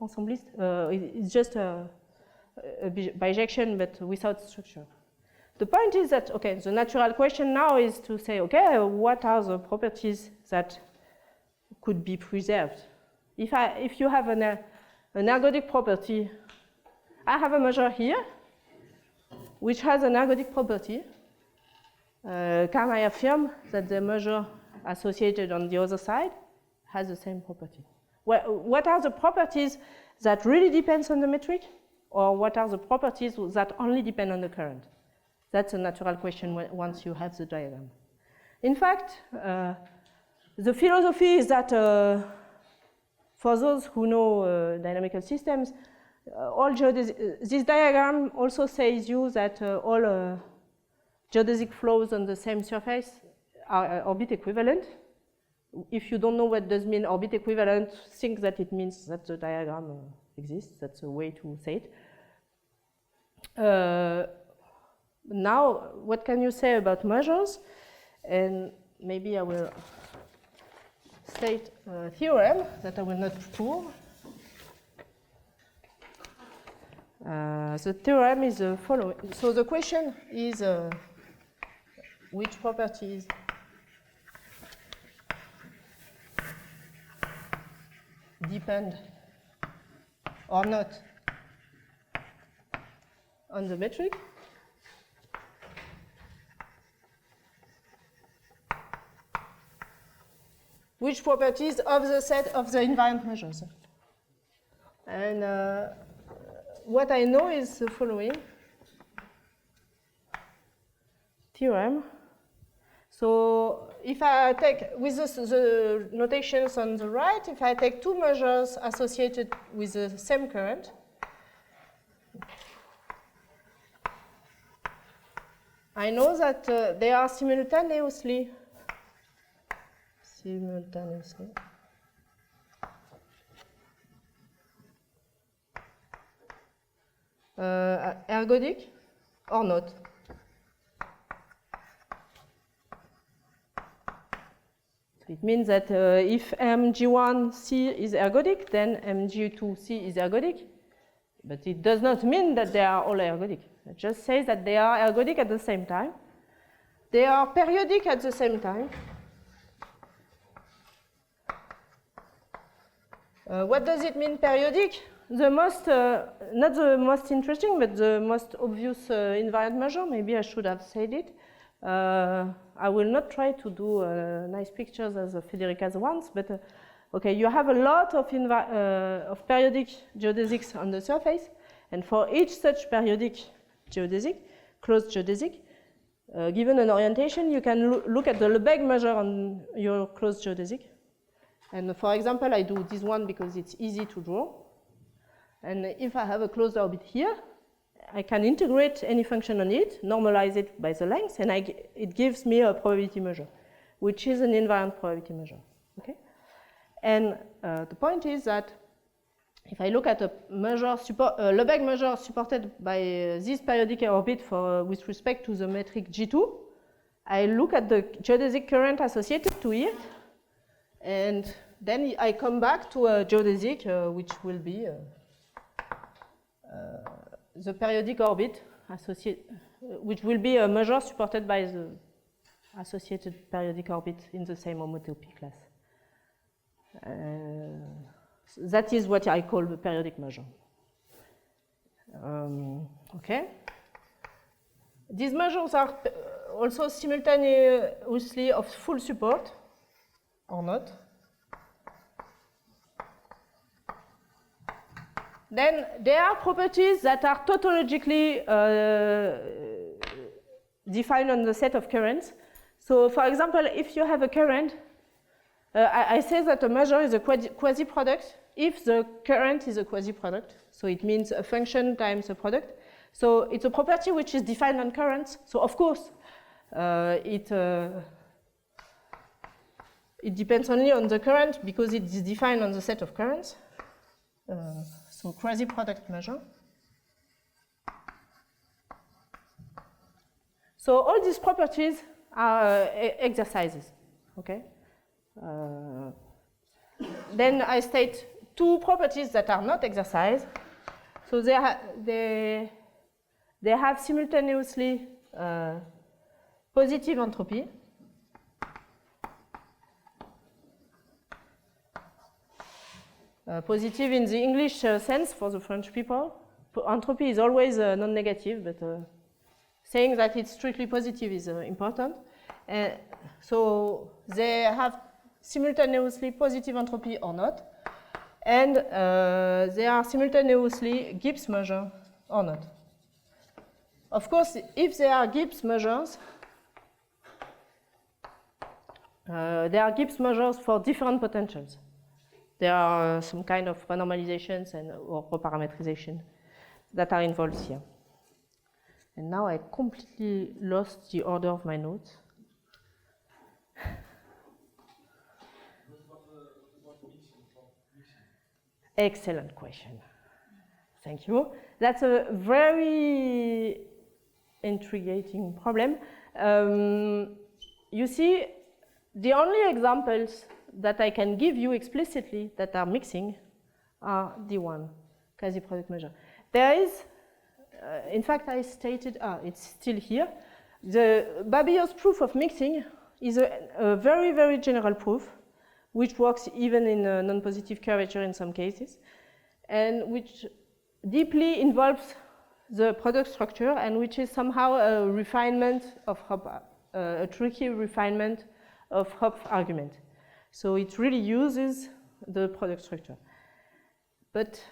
ensemblist. It's just a bijection, but without structure. The point is that, okay, the natural question now is to say, okay, what are the properties that could be preserved? If you have an ergodic property, I have a measure here, which has an ergodic property. Can I affirm that the measure associated on the other side has the same property? Well, what are the properties that really depends on the metric, or what are the properties that only depend on the current? That's a natural question once you have the diagram. In fact, the philosophy is that for those who know dynamical systems, this diagram also says you that all geodesic flows on the same surface are orbit equivalent. if you don't know what does mean orbit equivalent, think that it means that the diagram exists. That's a way to say it. Now, what can you say about measures? And maybe I will state a theorem that I will not prove. The theorem is the following. So the question is which properties depend or not on the metric. Which properties of the set of the invariant measures. And what I know is the following theorem. So if I take, with the notations on the right, if I take two measures associated with the same current, I know that they are simultaneously ergodic or not. So it means that if mg1c is ergodic, then mg2c is ergodic. But it does not mean that they are all ergodic. It just says that they are ergodic at the same time. They are periodic at the same time. What does it mean periodic? The most, not the most interesting, but the most obvious invariant measure, maybe I should have said it. I will not try to do nice pictures as Federica's ones, but okay, you have a lot of periodic geodesics on the surface, and for each such periodic geodesic, closed geodesic, given an orientation, you can look at the Lebesgue measure on your closed geodesic. And for example, I do this one because it's easy to draw. And if I have a closed orbit here, I can integrate any function on it, normalize it by the length, and it gives me a probability measure, which is an invariant probability measure. Okay? And the point is that if I look at a measure, Lebesgue measure supported by this periodic orbit with respect to the metric G2, I look at the geodesic current associated to it, and then I come back to a geodesic, which will be the periodic orbit which will be a measure supported by the associated periodic orbit in the same homotopy class. That is what I call the periodic measure. Okay. These measures are also simultaneously of full support or not. Then there are properties that are tautologically defined on the set of currents. So for example, if you have a current, I say that a measure is a quasi-product if the current is a quasi-product. So it means a function times a product. So it's a property which is defined on currents. So of course, it depends only on the current because it is defined on the set of currents. So quasi-product measure. So all these properties are exercises, okay? Then I state two properties that are not exercise. So they have simultaneously positive entropy. Positive in the English sense for the French people. Entropy is always non-negative, but saying that it's strictly positive is important. So they have simultaneously positive entropy or not, and they are simultaneously Gibbs measure or not. Of course, if they are Gibbs measures, there are Gibbs measures for different potentials. There are some kind of renormalizations or reparametrization that are involved here. And now I completely lost the order of my notes. Excellent question. Thank you. That's a very intriguing problem. You see, the only examples that I can give you explicitly that are mixing are D1, quasi-product measure. There is, in fact, I stated, it's still here. The Babio's proof of mixing is a very, very general proof, which works even in a non-positive curvature in some cases, and which deeply involves the product structure, and which is somehow a refinement of Hopf, a tricky refinement of Hopf argument. So it really uses the product structure. But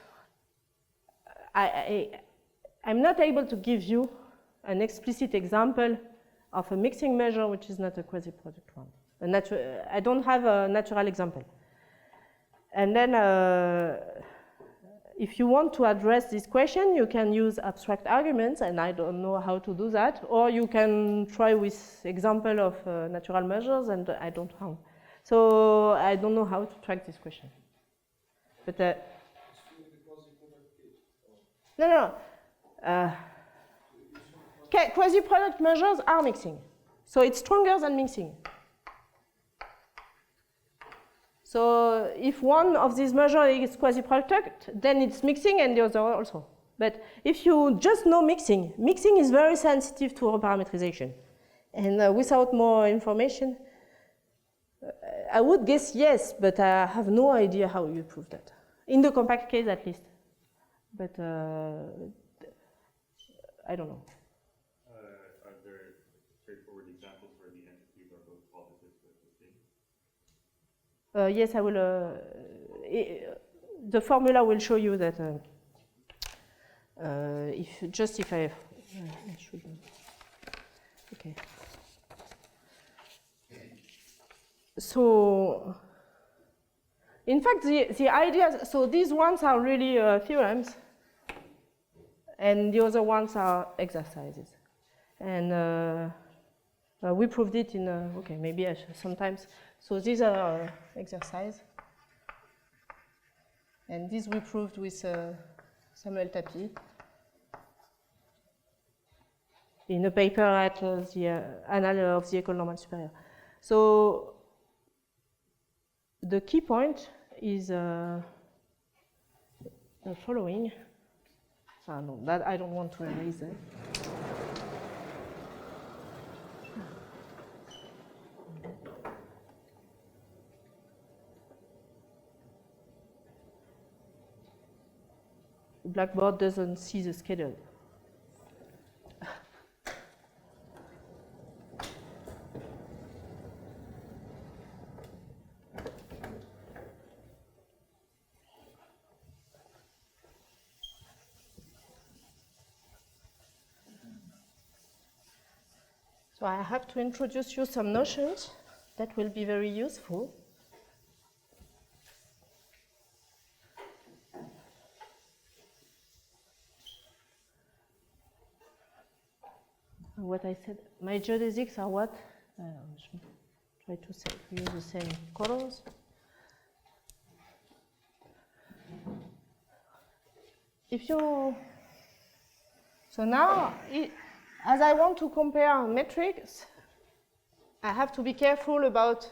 I'm not able to give you an explicit example of a mixing measure which is not a quasi-product one. I don't have a natural example. And then if you want to address this question, you can use abstract arguments, and I don't know how to do that, or you can try with example of natural measures, and I don't know. So I don't know how to track this question. But no. Quasi-product measures are mixing. So it's stronger than mixing. So if one of these measures is quasi-product, then it's mixing and the other also. But if you just know mixing, mixing is very sensitive to parametrization. And without more information, I would guess yes, but I have no idea how you prove that. In the compact case at least. But I don't know. Are there straightforward examples where the entities are both positives but the same? Yes, I will. The formula will show you that. If I should. Okay. So, in fact, the idea. So these ones are really theorems, and the other ones are exercises, and we proved it in. Okay, maybe sometimes. So these are exercises, and these we proved with Samuel Tapie in a paper at the Annales of the École Normale Supérieure. So the key point is the following. No, that I don't want to erase that. Blackboard doesn't see the schedule. So I have to introduce you some notions that will be very useful. What I said, my geodesics are what? Try to use the same colors. So now, as I want to compare metrics, I have to be careful about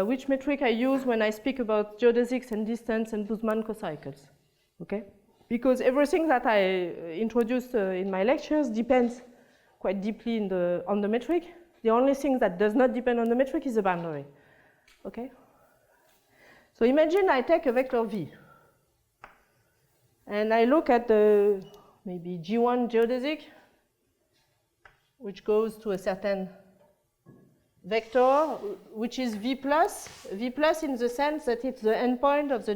which metric I use when I speak about geodesics and distance and Boozman cocycles, okay? Because everything that I introduced in my lectures depends quite deeply on the metric. The only thing that does not depend on the metric is the boundary, okay? So imagine I take a vector V, and I look at the maybe G1 geodesic, which goes to a certain vector, which is V plus in the sense that it's the endpoint of the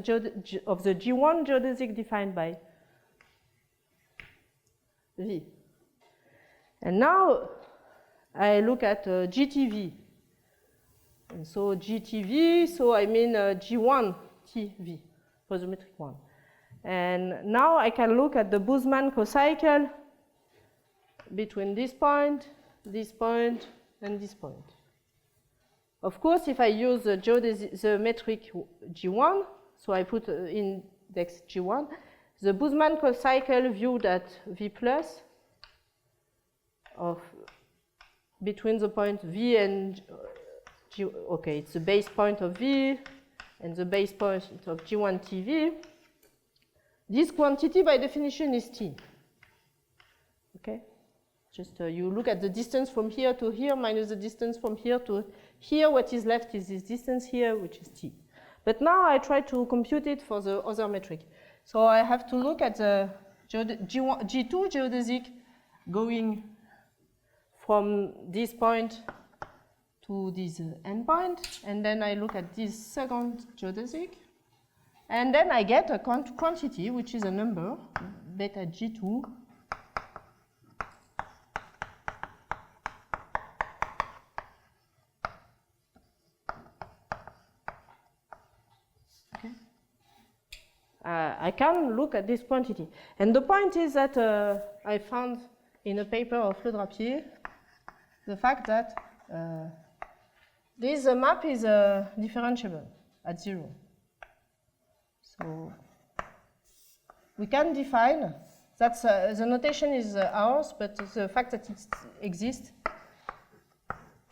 G1 geodesic defined by V. And now I look at GTV. And so GTV, so I mean G1 TV, posimetric one. And now I can look at the Boozman cocycle between this point, and this point. Of course, if I use the metric G1, So I put index G1. The Boozman cycle viewed at V plus of between the point V and G. Okay, it's the base point of V and the base point of G1 TV. This quantity by definition is T. Okay? Just you look at the distance from here to here minus the distance from here to here. What is left is this distance here, which is T. But now I try to compute it for the other metric. So I have to look at the G2 geodesic going from this point to this endpoint, and then I look at this second geodesic, and then I get a quantity, which is a number, beta G2, I can look at this quantity. And the point is that I found in a paper of Le Drapier the fact that this map is differentiable at 0. So we can define, that's the notation is ours, but the fact that it exists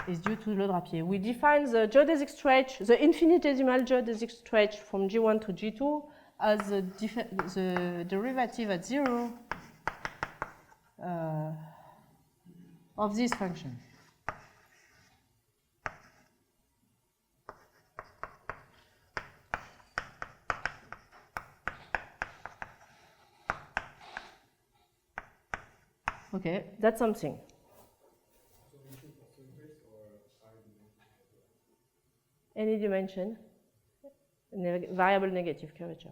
is due to Le Drapier. We define the geodesic stretch, the infinitesimal geodesic stretch from G1 to G2 as the derivative at 0 of this function. Okay, that's something. Any dimension, variable negative curvature.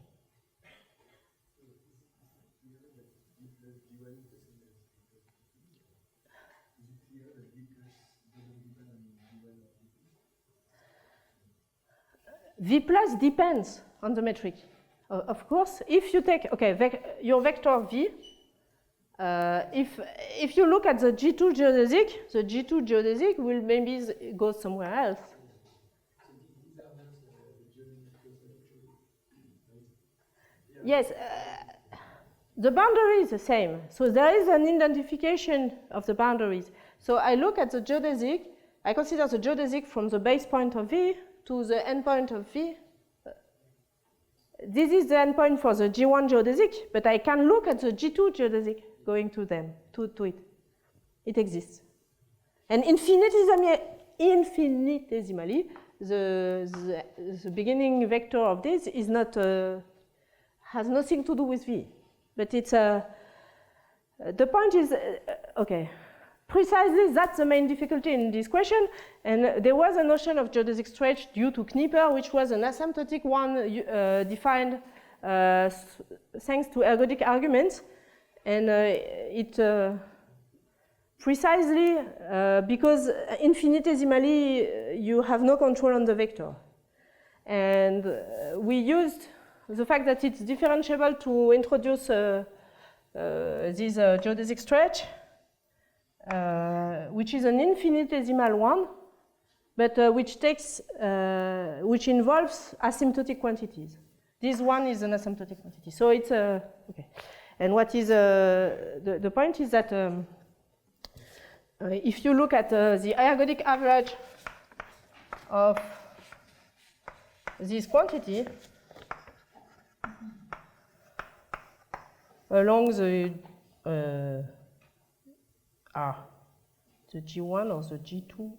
V plus depends on the metric. Of course, if you take, okay, your vector V, if you look at the G2 geodesic will maybe go somewhere else. Yes, the boundary is the same. So there is an identification of the boundaries. So I look at the geodesic, I consider the geodesic from the base point of V to the endpoint of V. This is the endpoint for the G1 geodesic, but I can look at the G2 geodesic going to them, to it. It exists. And infinitesimally, the beginning vector of this is not, has nothing to do with V. But it's, the point is, okay. Precisely, that's the main difficulty in this question. And there was a notion of geodesic stretch due to Knipper, which was an asymptotic one defined thanks to ergodic arguments. And it precisely because infinitesimally you have no control on the vector. And we used the fact that it's differentiable to introduce this geodesic stretch. Which is an infinitesimal one, but which involves asymptotic quantities. This one is an asymptotic quantity. So it's okay. And what is the point is that if you look at the ergodic average of this quantity along the the G1 or the G2?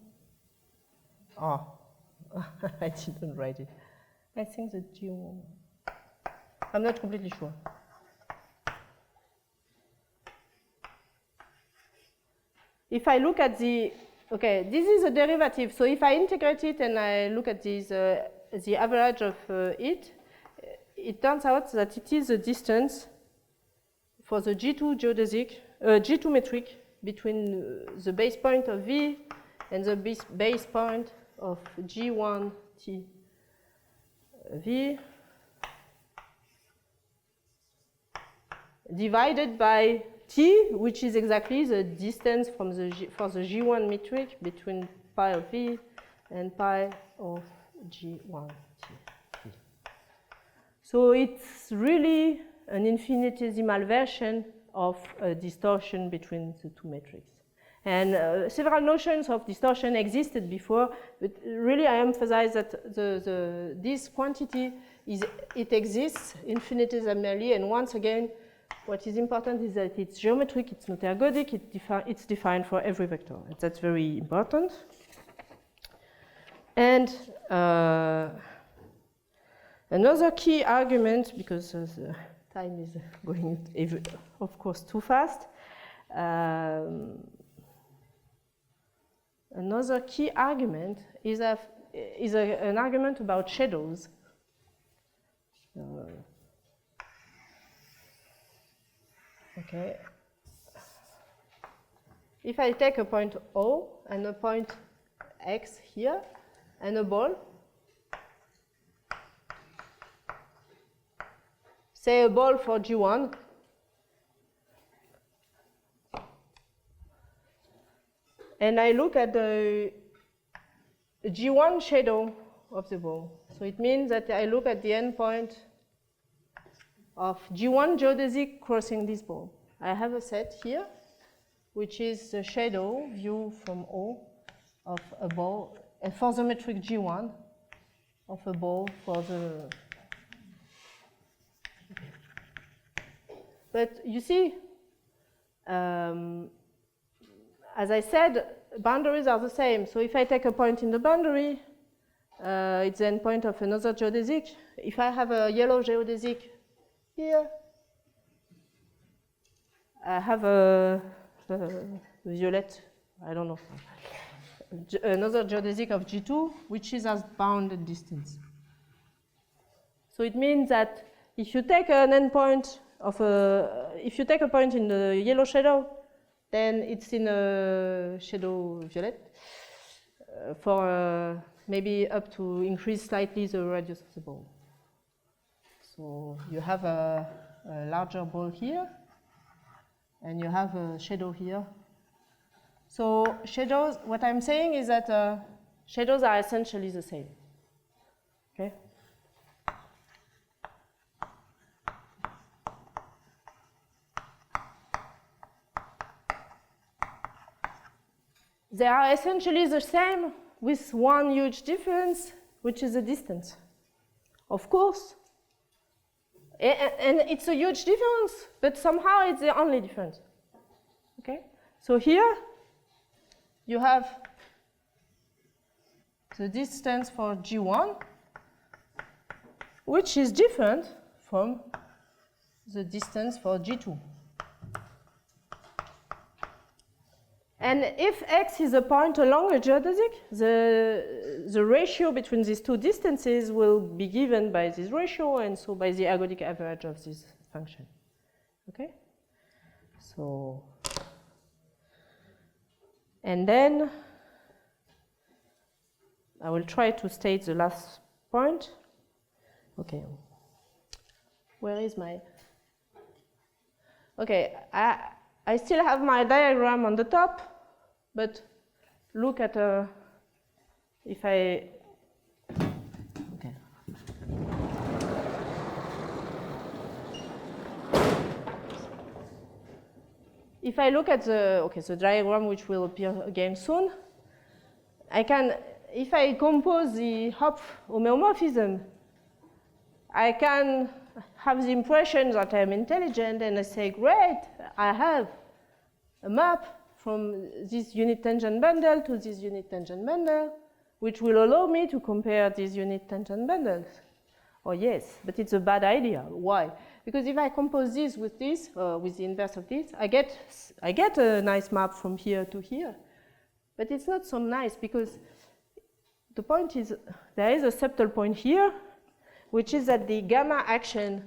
I didn't write it. I think the G1. I'm not completely sure. If I look at the, okay, this is a derivative. So if I integrate it and I look at this, the average of it, it turns out that it is the distance for the G2 geodesic, G2 metric, between the base point of V and the base point of G1 T V divided by T, which is exactly the distance from the for the G1 metric between pi of V and pi of G1 T V. So it's really an infinitesimal version of a distortion between the two metrics. And several notions of distortion existed before, but really I emphasize that this quantity exists infinitesimally, and once again, what is important is that it's geometric, it's not ergodic, it's defined for every vector. And that's very important. And another key argument, because the time is going, of course, too fast. Another key argument is an argument about shadows. Okay. If I take a point O and a point X here and a ball, say a ball for G1, and I look at the G1 shadow of the ball. So it means that I look at the endpoint of G1 geodesic crossing this ball. I have a set here, which is the shadow view from O of a ball, for the metric G1 of a ball for the... But you see, as I said, boundaries are the same. So if I take a point in the boundary, it's the endpoint of another geodesic. If I have a yellow geodesic here, I have a violet, I don't know, another geodesic of G2, which is as bounded distance. So it means that if you take an endpoint if you take a point in the yellow shadow, then it's in a shadow violet for maybe up to increase slightly the radius of the ball. So you have a larger ball here, and you have a shadow here. So shadows, what I'm saying is that shadows are essentially the same. Okay? They are essentially the same with one huge difference, which is the distance. Of course. And it's a huge difference, but somehow it's the only difference. Okay? So here, you have the distance for G1, which is different from the distance for G2. And if X is a point along a geodesic, the ratio between these two distances will be given by this ratio, and so by the ergodic average of this function. Okay? So, and then I will try to state the last point. Okay. Where is my... Okay, I still have my diagram on the top, but look at if I... Okay. If I look at the diagram, which will appear again soon, I can, if I compose the Hopf homeomorphism, I can have the impression that I'm intelligent, and I say, great, I have a map from this unit tangent bundle to this unit tangent bundle, which will allow me to compare these unit tangent bundles. Oh yes, but it's a bad idea. Why? Because if I compose this, with the inverse of this, I get a nice map from here to here. But it's not so nice, because the point is, there is a subtle point here, which is that the gamma action,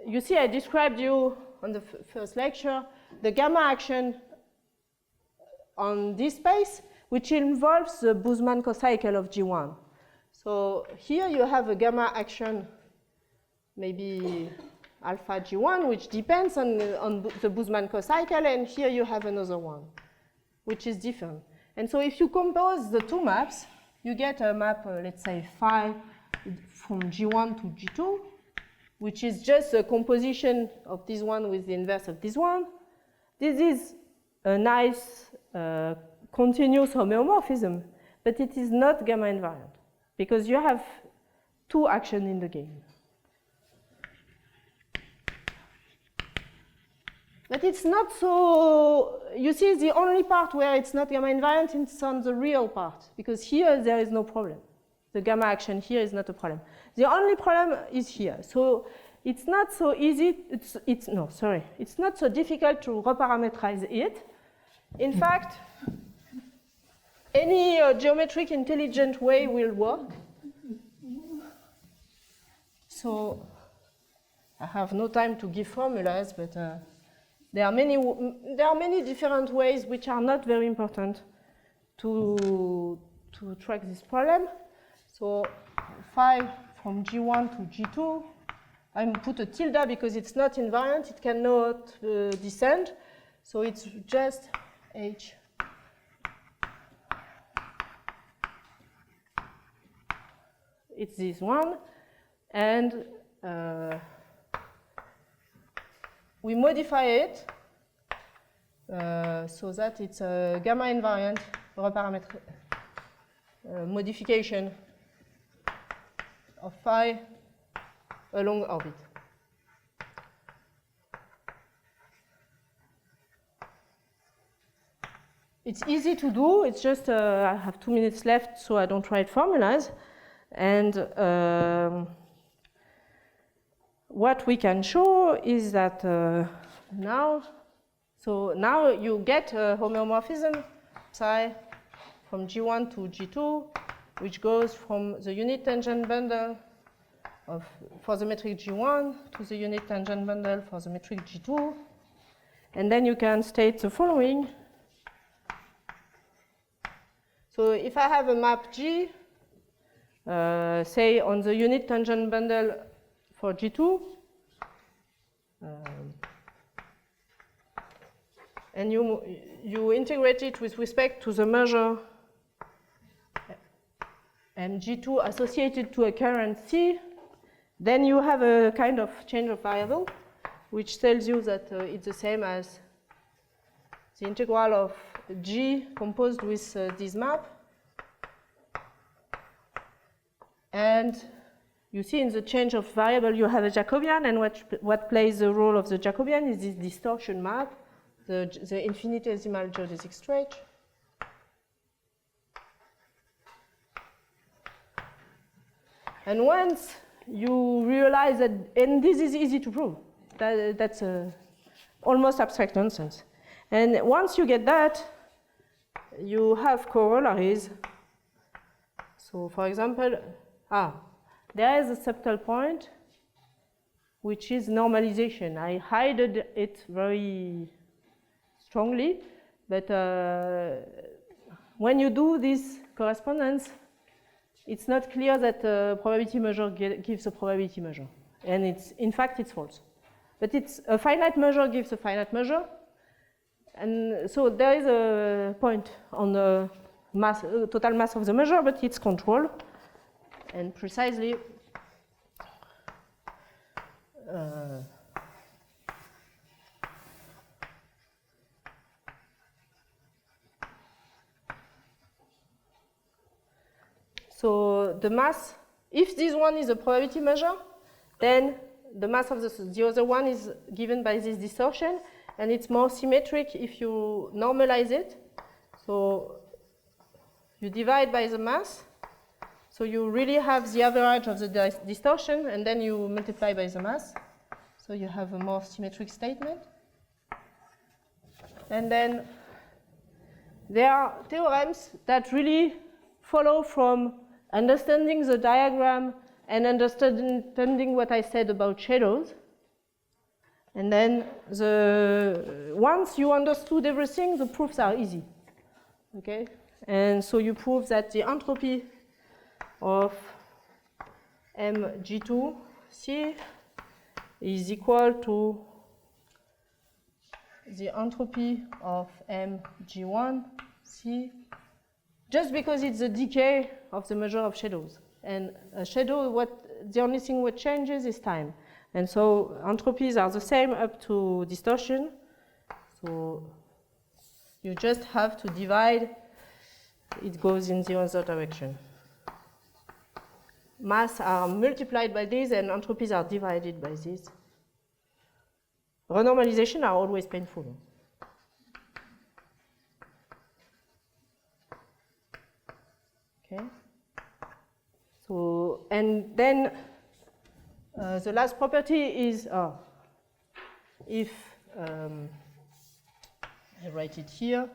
you see I described you on the first lecture, the gamma action on this space, which involves the Boozman cocycle of G1. So here you have a gamma action, maybe alpha G1, which depends on the Boozman cocycle, and here you have another one, which is different. And so if you compose the two maps, you get a map, let's say phi from G1 to G2, which is just a composition of this one with the inverse of this one. This is a nice continuous homeomorphism, but it is not gamma invariant because you have two actions in the game. But it's not so, you see the only part where it's not gamma invariant is on the real part, because here there is no problem. The gamma action here is not a problem. The only problem is here. So it's not so easy, it's not so difficult to reparameterize it. In fact, any geometric intelligent way will work. So I have no time to give formulas, but there are many different ways which are not very important to track this problem. So phi from G1 to G2, I put a tilde because it's not invariant, it cannot descend. So it's just H. It's this one. And we modify it so that it's a gamma invariant modification of phi along orbit. It's easy to do, it's just I have 2 minutes left, so I don't write formulas. And what we can show is that now you get a homeomorphism psi from G1 to G2, which goes from the unit tangent bundle for the metric G1 to the unit tangent bundle for the metric G2. And then you can state the following. So if I have a map G, say on the unit tangent bundle for G2, and you integrate it with respect to the measure and G2 associated to a current C, then you have a kind of change of variable, which tells you that it's the same as the integral of G composed with this map. And you see in the change of variable you have a Jacobian, and what plays the role of the Jacobian is this distortion map, the infinitesimal geodesic stretch. And once you realize that, and this is easy to prove, that's almost abstract nonsense. And once you get that, you have corollaries. So for example, there is a subtle point, which is normalization. I hide it very strongly, but when you do this correspondence, it's not clear that a probability measure gives a probability measure. And in fact, it's false. But a finite measure gives a finite measure. And so there is a point on the total mass of the measure, but it's controlled. And precisely, so the mass, if this one is a probability measure, then the mass of the other one is given by this distortion, and it's more symmetric if you normalize it. So you divide by the mass, so you really have the average of the distortion, and then you multiply by the mass. So you have a more symmetric statement. And then there are theorems that really follow from understanding the diagram and understanding what I said about shadows. And then once you understood everything, the proofs are easy. Okay? And so you prove that the entropy of mg2c is equal to the entropy of mg1c, just because it's the decay of the measure of shadows. And a shadow, the only thing which changes is time. And so entropies are the same up to distortion. So you just have to divide, it goes in the other direction. Mass are multiplied by this and entropies are divided by this. Renormalization are always painful. Okay. So, and then the last property is if I write it here.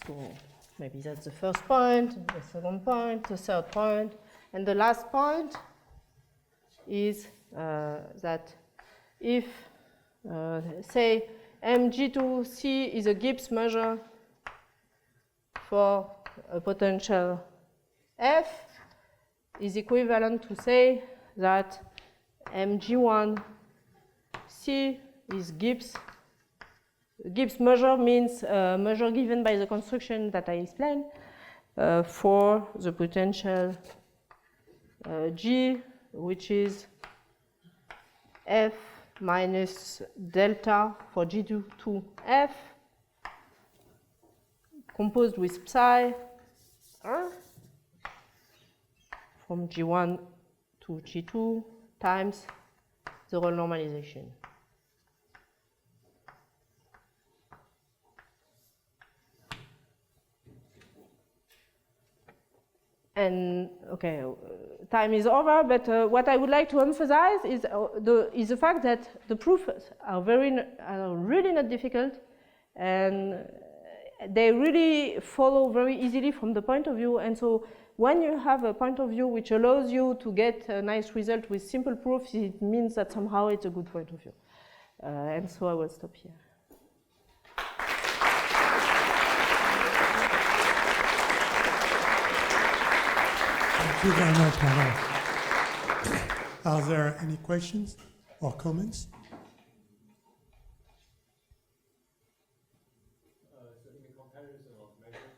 So maybe that's the first point, the second point, the third point, and the last point is that if, say, mg2c is a Gibbs measure for a potential f, is equivalent to say that mg1c is Gibbs. Gibbs measure means measure given by the construction that I explained for the potential G, which is F minus delta for G2 to F, composed with psi from G1 to G2 times the roll normalization. And okay, time is over, but what I would like to emphasize is the fact that the proofs are really not difficult, and they really follow very easily from the point of view. And so when you have a point of view which allows you to get a nice result with simple proofs, it means that somehow it's a good point of view. And so I will stop here. Thank you very much, Madame. Are there any questions or comments? So in the comparison of measures,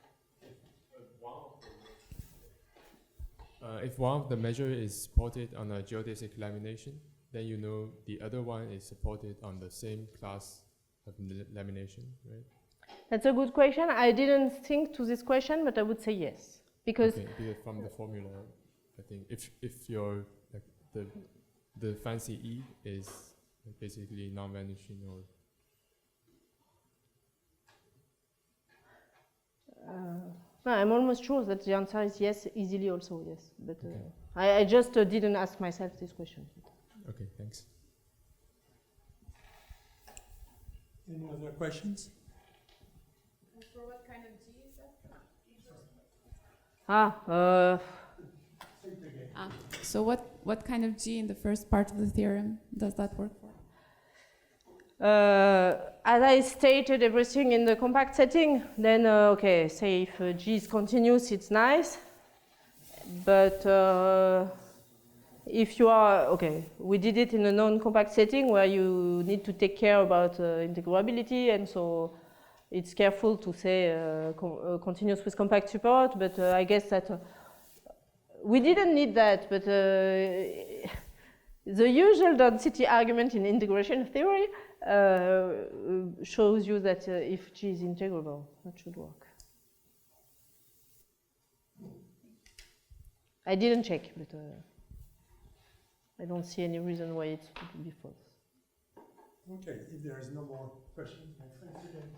if one of the measure is supported on a geodesic lamination, then you know the other one is supported on the same class of lamination, right? That's a good question. I didn't think to this question, but I would say yes. Because from the formula, I think if your like the fancy E is basically non-vanishing or no, I'm almost sure that the answer is yes, easily also yes. But I just didn't ask myself this question. Okay, thanks. Any other questions? For what kind of G is that? So what kind of G in the first part of the theorem does that work for? As I stated everything in the compact setting, then okay, say if G is continuous, it's nice. But if you are, okay, we did it in a non-compact setting where you need to take care about integrability, and so it's careful to say continuous with compact support, but I guess that we didn't need that, but the usual density argument in integration theory shows you that if G is integrable, that should work. I didn't check, but I don't see any reason why it would be false. Okay, if there is no more questions, thanks again.